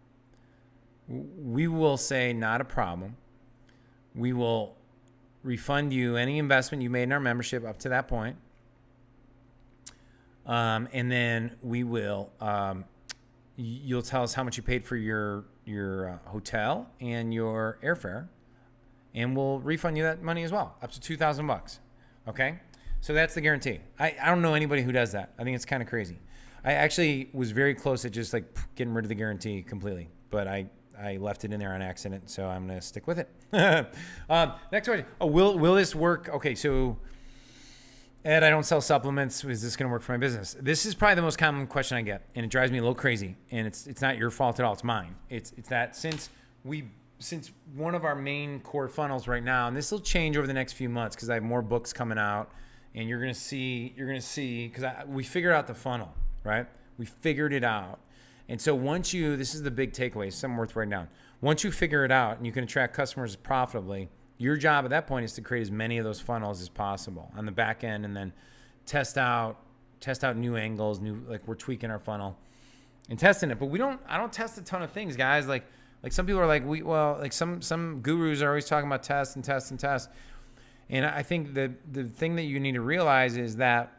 we will say not a problem. We will refund you any investment you made in our membership up to that point. And then we will, you'll tell us how much you paid for your hotel and your airfare, and we'll refund you that money as well, up to $2,000. Okay? So that's the guarantee. I don't know anybody who does that. I think it's kind of crazy. I actually was very close at just like getting rid of the guarantee completely, but I left it in there on accident, so I'm going to stick with it. Next question. Oh, will this work? Okay, so Ed, I don't sell supplements. Is this going to work for my business? This is probably the most common question I get, and it drives me a little crazy. And it's not your fault at all. It's mine. It's that since one of our main core funnels right now, and this will change over the next few months because I have more books coming out, and you're going to see because we figured out the funnel, right? We figured it out. And so this is the big takeaway, something worth writing down. Once you figure it out and you can attract customers profitably, your job at that point is to create as many of those funnels as possible on the back end, and then test out new angles, like we're tweaking our funnel and testing it. But I don't test a ton of things, guys. Like some people are like, some gurus are always talking about test and test and test. And I think the thing that you need to realize is that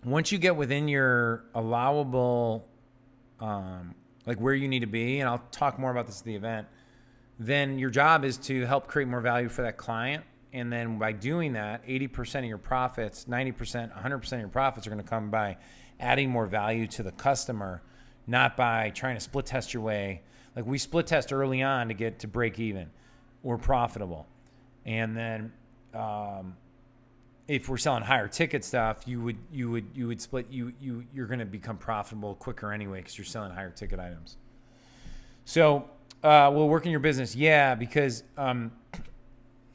once you get within your allowable, like where you need to be, and I'll talk more about this at the event, then your job is to help create more value for that client. And then by doing that, 80% of your profits, 90%, 100% of your profits are going to come by adding more value to the customer, not by trying to split test your way. Like we split test early on to get to break even or profitable. And then if we're selling higher ticket stuff, you would split, you're going to become profitable quicker anyway because you're selling higher ticket items. So will work in your business? Yeah, because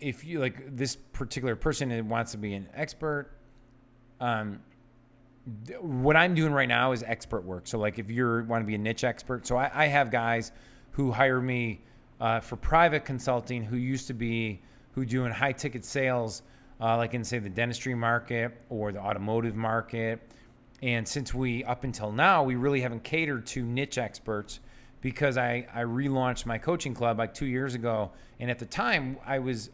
if you like this particular person that wants to be an expert, what I'm doing right now is expert work. So like if you want to be a niche expert, so I have guys who hire me for private consulting who doing high ticket sales, like in say the dentistry market or the automotive market. And since up until now, we really haven't catered to niche experts, because I relaunched my coaching club like 2 years ago. And at the time I was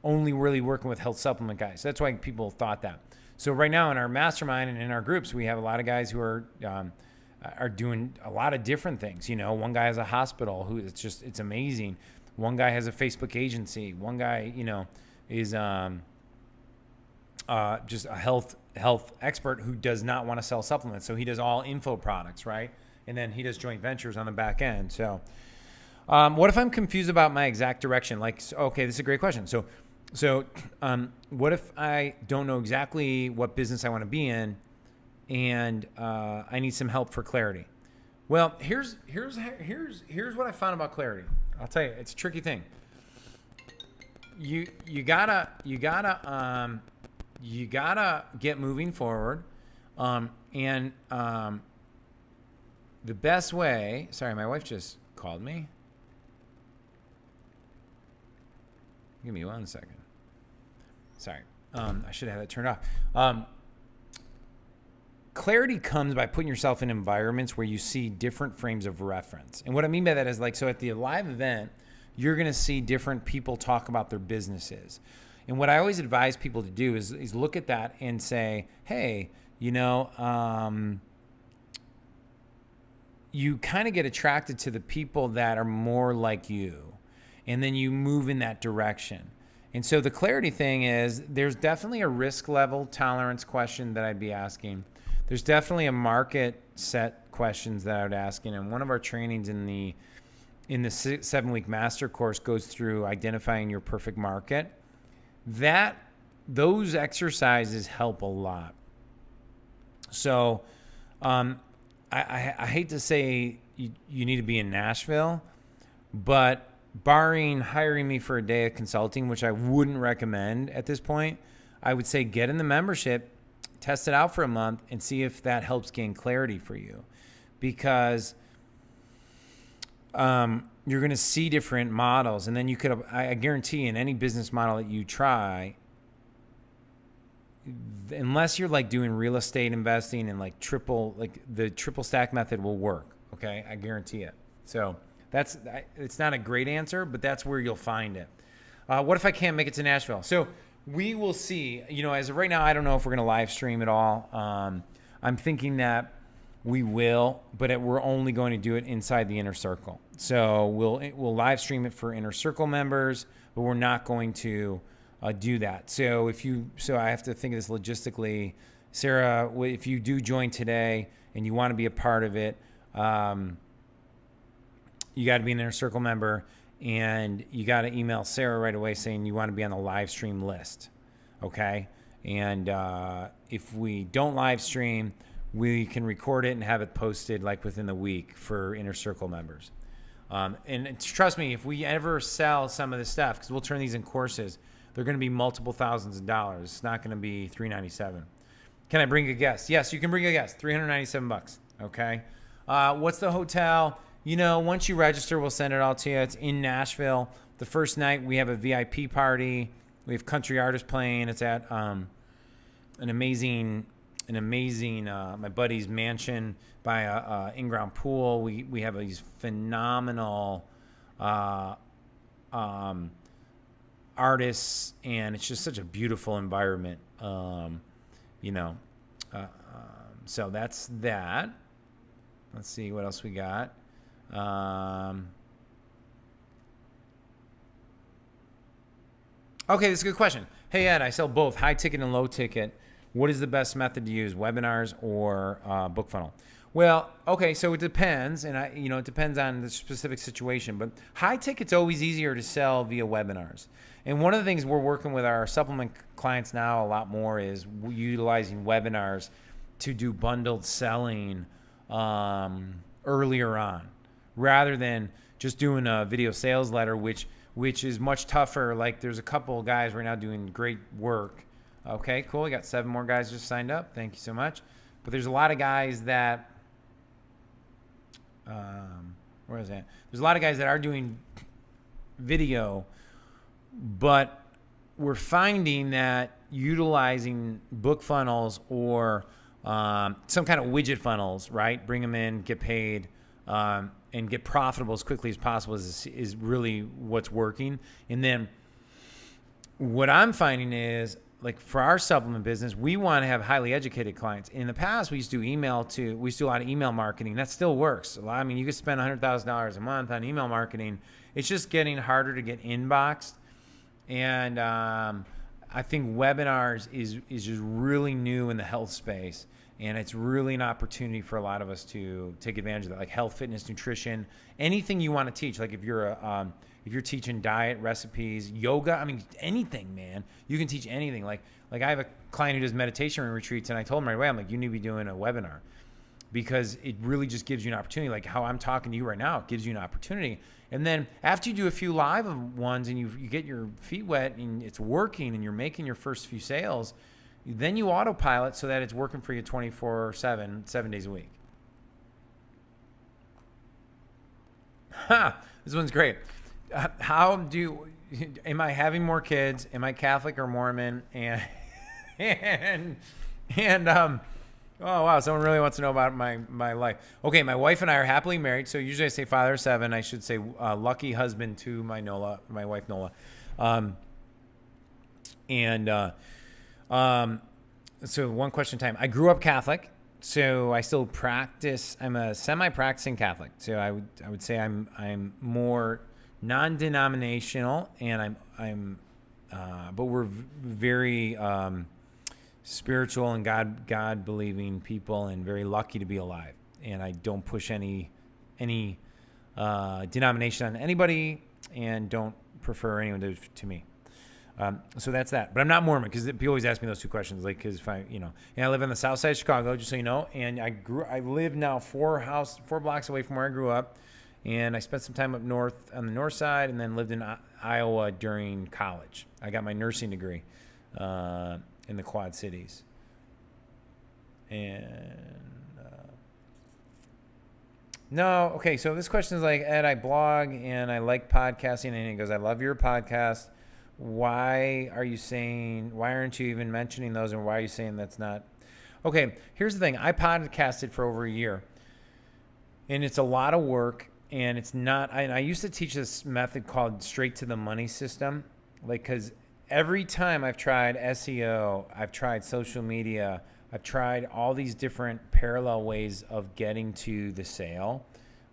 only really working with health supplement guys. So that's why people thought that. So right now in our mastermind and in our groups, we have a lot of guys who are doing a lot of different things. One guy has a hospital it's amazing. One guy has a Facebook agency. One guy, is just a health expert who does not want to sell supplements. So he does all info products, right? And then he does joint ventures on the back end. So what if I'm confused about my exact direction? Okay, this is a great question. So what if I don't know exactly what business I want to be in, and I need some help for clarity? Well, here's what I found about clarity. I'll tell you, it's a tricky thing. You gotta get moving forward, and the best way. Sorry, my wife just called me. Give me 1 second. Sorry, I should have that turned off. Clarity comes by putting yourself in environments where you see different frames of reference. And what I mean by that is so at the live event, you're going to see different people talk about their businesses. And what I always advise people to do is look at that and say, hey, you kind of get attracted to the people that are more like you. And then you move in that direction. And so the clarity thing is there's definitely a risk level tolerance question that I'd be asking. There's definitely a market set questions that I would ask. And one of our trainings in the 7-week master course goes through identifying your perfect market. Those exercises help a lot. So I hate to say you need to be in Nashville, but barring hiring me for a day of consulting, which I wouldn't recommend at this point, I would say get in the membership, test it out for a month, and see if that helps gain clarity for you. Because you're going to see different models, and then you could, I guarantee in any business model that you try, unless you're like doing real estate investing and like the triple stack method will work. Okay. I guarantee it. So it's not a great answer, but that's where you'll find it. What if I can't make it to Nashville? So we will see, as of right now, I don't know if we're going to live stream at all. I'm thinking that we will, but we're only going to do it inside the inner circle. So we'll live stream it for inner circle members, but we're not going to do that. So I have to think of this logistically. Sarah, if you do join today and you want to be a part of it, you got to be an inner circle member, and you got to email Sarah right away saying you want to be on the live stream list. Okay. And if we don't live stream, we can record it and have it posted like within the week for inner circle members. And trust me, if we ever sell some of this stuff, because we'll turn these in courses, they're going to be multiple thousands of dollars. It's not going to be $397. Can I bring a guest? Yes, you can bring a guest. $397. Okay. What's the hotel? Once you register, we'll send it all to you. It's in Nashville. The first night we have a VIP party. We have country artists playing. It's at an amazing my buddy's mansion by a in-ground pool. We have these phenomenal artists, and it's just such a beautiful environment. So that's that. Let's see what else we got. Okay, this is a good question. Hey Ed, I sell both high ticket and low ticket. What is the best method to use, webinars or book funnel? Well, okay, so it depends, and it depends on the specific situation. But high ticket's always easier to sell via webinars. And one of the things we're working with our supplement clients now a lot more is utilizing webinars to do bundled selling earlier on, rather than just doing a video sales letter, which is much tougher. Like there's a couple of guys right now doing great work. Okay, cool. We got 7 more guys just signed up. Thank you so much. But there's a lot of guys that, where is that? There's a lot of guys that are doing video, but we're finding that utilizing book funnels or some kind of widget funnels, right? Bring them in, get paid, and get profitable as quickly as possible is really what's working. And then what I'm finding is, like for our supplement business, we want to have highly educated clients. In the past, we used to do a lot of email marketing. That still works. You could spend $100,000 a month on email marketing. It's just getting harder to get inboxed. And I think webinars is just really new in the health space. And it's really an opportunity for a lot of us to take advantage of that, like health, fitness, nutrition, anything you want to teach. Like if you're teaching diet, recipes, yoga, anything, man, you can teach anything. Like I have a client who does meditation retreats, and I told him right away, I'm like, you need to be doing a webinar, because it really just gives you an opportunity. Like how I'm talking to you right now, it gives you an opportunity. And then after you do a few live ones and you get your feet wet and it's working and you're making your first few sales, then you autopilot so that it's working for you 24/7, 7 days a week. This one's great. Am I having more kids? Am I Catholic or Mormon? And oh wow, someone really wants to know about my life. Okay, my wife and I are happily married. So usually I say father of 7. I should say lucky husband to my wife Nola. So one question time. I grew up Catholic, so I still practice. I'm a semi-practicing Catholic. So I would say I'm more non-denominational, and but we're very spiritual and God believing people, and very lucky to be alive. And I don't push any denomination on anybody, and don't prefer anyone to me. So that's that. But I'm not Mormon, because people always ask me those two questions. Like, because if I live on the south side of Chicago, just so you know, and I live now 4 blocks away from where I grew up, and I spent some time up north on the north side, and then lived in Iowa during college. I got my nursing degree, in the Quad Cities. And no, okay. So this question is like, Ed, I blog and I like podcasting, and he goes, I love your podcast. Why aren't you even mentioning those, and why are you saying that's not? Okay, here's the thing. I podcasted for over a year, and it's a lot of work, and it's not, I used to teach this method called straight to the money system, because every time I've tried SEO, I've tried social media, I've tried all these different parallel ways of getting to the sale.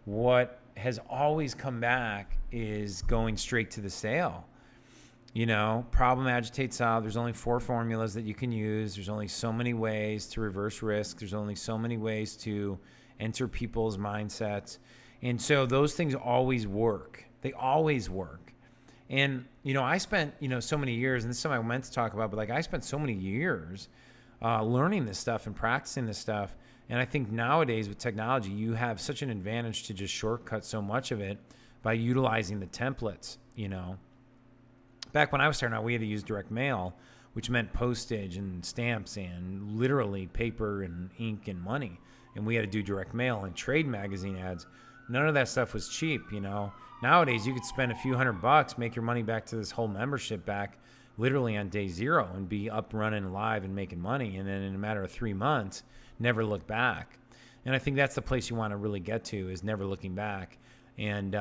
What has always come back is going straight to the sale. Problem, agitate, solve. There's only 4 formulas that you can use. There's only so many ways to reverse risk. There's only so many ways to enter people's mindsets. And so those things always work. They always work. And, I spent, so many years, and this is something I meant to talk about, but I spent so many years learning this stuff and practicing this stuff. And I think nowadays with technology, you have such an advantage to just shortcut so much of it by utilizing the templates, Back when I was starting out, we had to use direct mail, which meant postage and stamps and literally paper and ink and money. And we had to do direct mail and trade magazine ads. None of that stuff was cheap, Nowadays, you could spend a few $100, make your money back to this whole membership back literally on day 0 and be up, running, live, and making money. And then in a matter of 3 months, never look back. And I think that's the place you want to really get to, is never looking back. And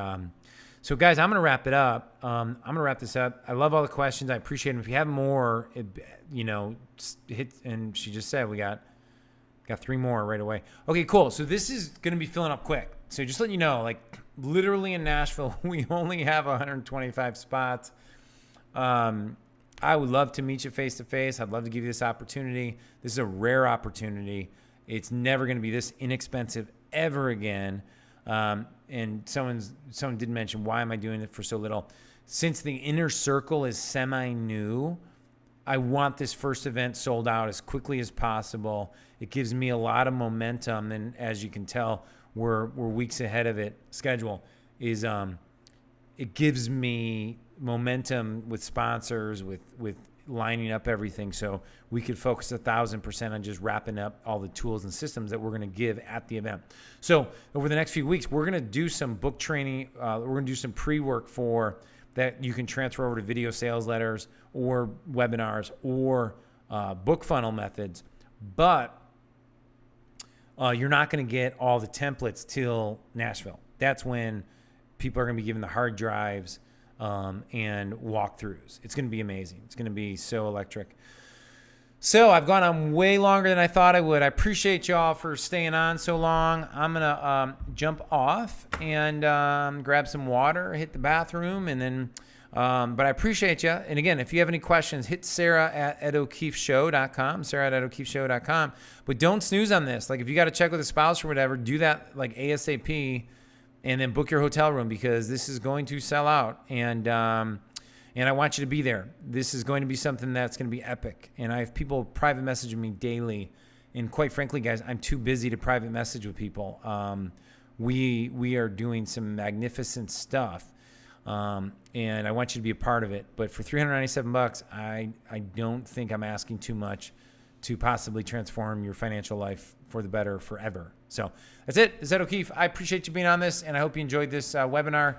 so, guys, I'm going to wrap it up. I'm going to wrap this up. I love all the questions. I appreciate them. If you have more, hit. And she just said we got 3 more right away. Okay, cool. So this is going to be filling up quick. So just letting you know, literally in Nashville, we only have 125 spots. I would love to meet you face to face. I'd love to give you this opportunity. This is a rare opportunity. It's never going to be this inexpensive ever again. And someone did mention, why am I doing it for so little? Since the inner circle is semi-new, I want this first event sold out as quickly as possible. It gives me a lot of momentum, and as you can tell, we're weeks ahead of it. Schedule is it gives me momentum with sponsors, with lining up everything, so we could focus 1,000% on just wrapping up all the tools and systems that we're going to give at the event. So over the next few weeks, we're going to do some book training. We're going to do some pre-work for that you can transfer over to video sales letters or webinars or book funnel methods. But you're not going to get all the templates till Nashville. That's when people are going to be given the hard drives and walkthroughs. It's going to be amazing. It's going to be so electric. So I've gone on way longer than I thought I would. I appreciate y'all for staying on so long. I'm going to jump off and grab some water, hit the bathroom, and then but I appreciate you. And again, if you have any questions, hit Sarah at edokeefeshow.com, Sarah at edokeefeshow.com. But don't snooze on this. If you got to check with a spouse or whatever, do that ASAP, and then book your hotel room, because this is going to sell out. And I want you to be there. This is going to be something that's going to be epic. And I have people private messaging me daily. And quite frankly, guys, I'm too busy to private message with people. We are doing some magnificent stuff. And I want you to be a part of it. But for $397, I don't think I'm asking too much to possibly transform your financial life for the better forever. So that's it. This is Ed O'Keefe. I appreciate you being on this, and I hope you enjoyed this webinar.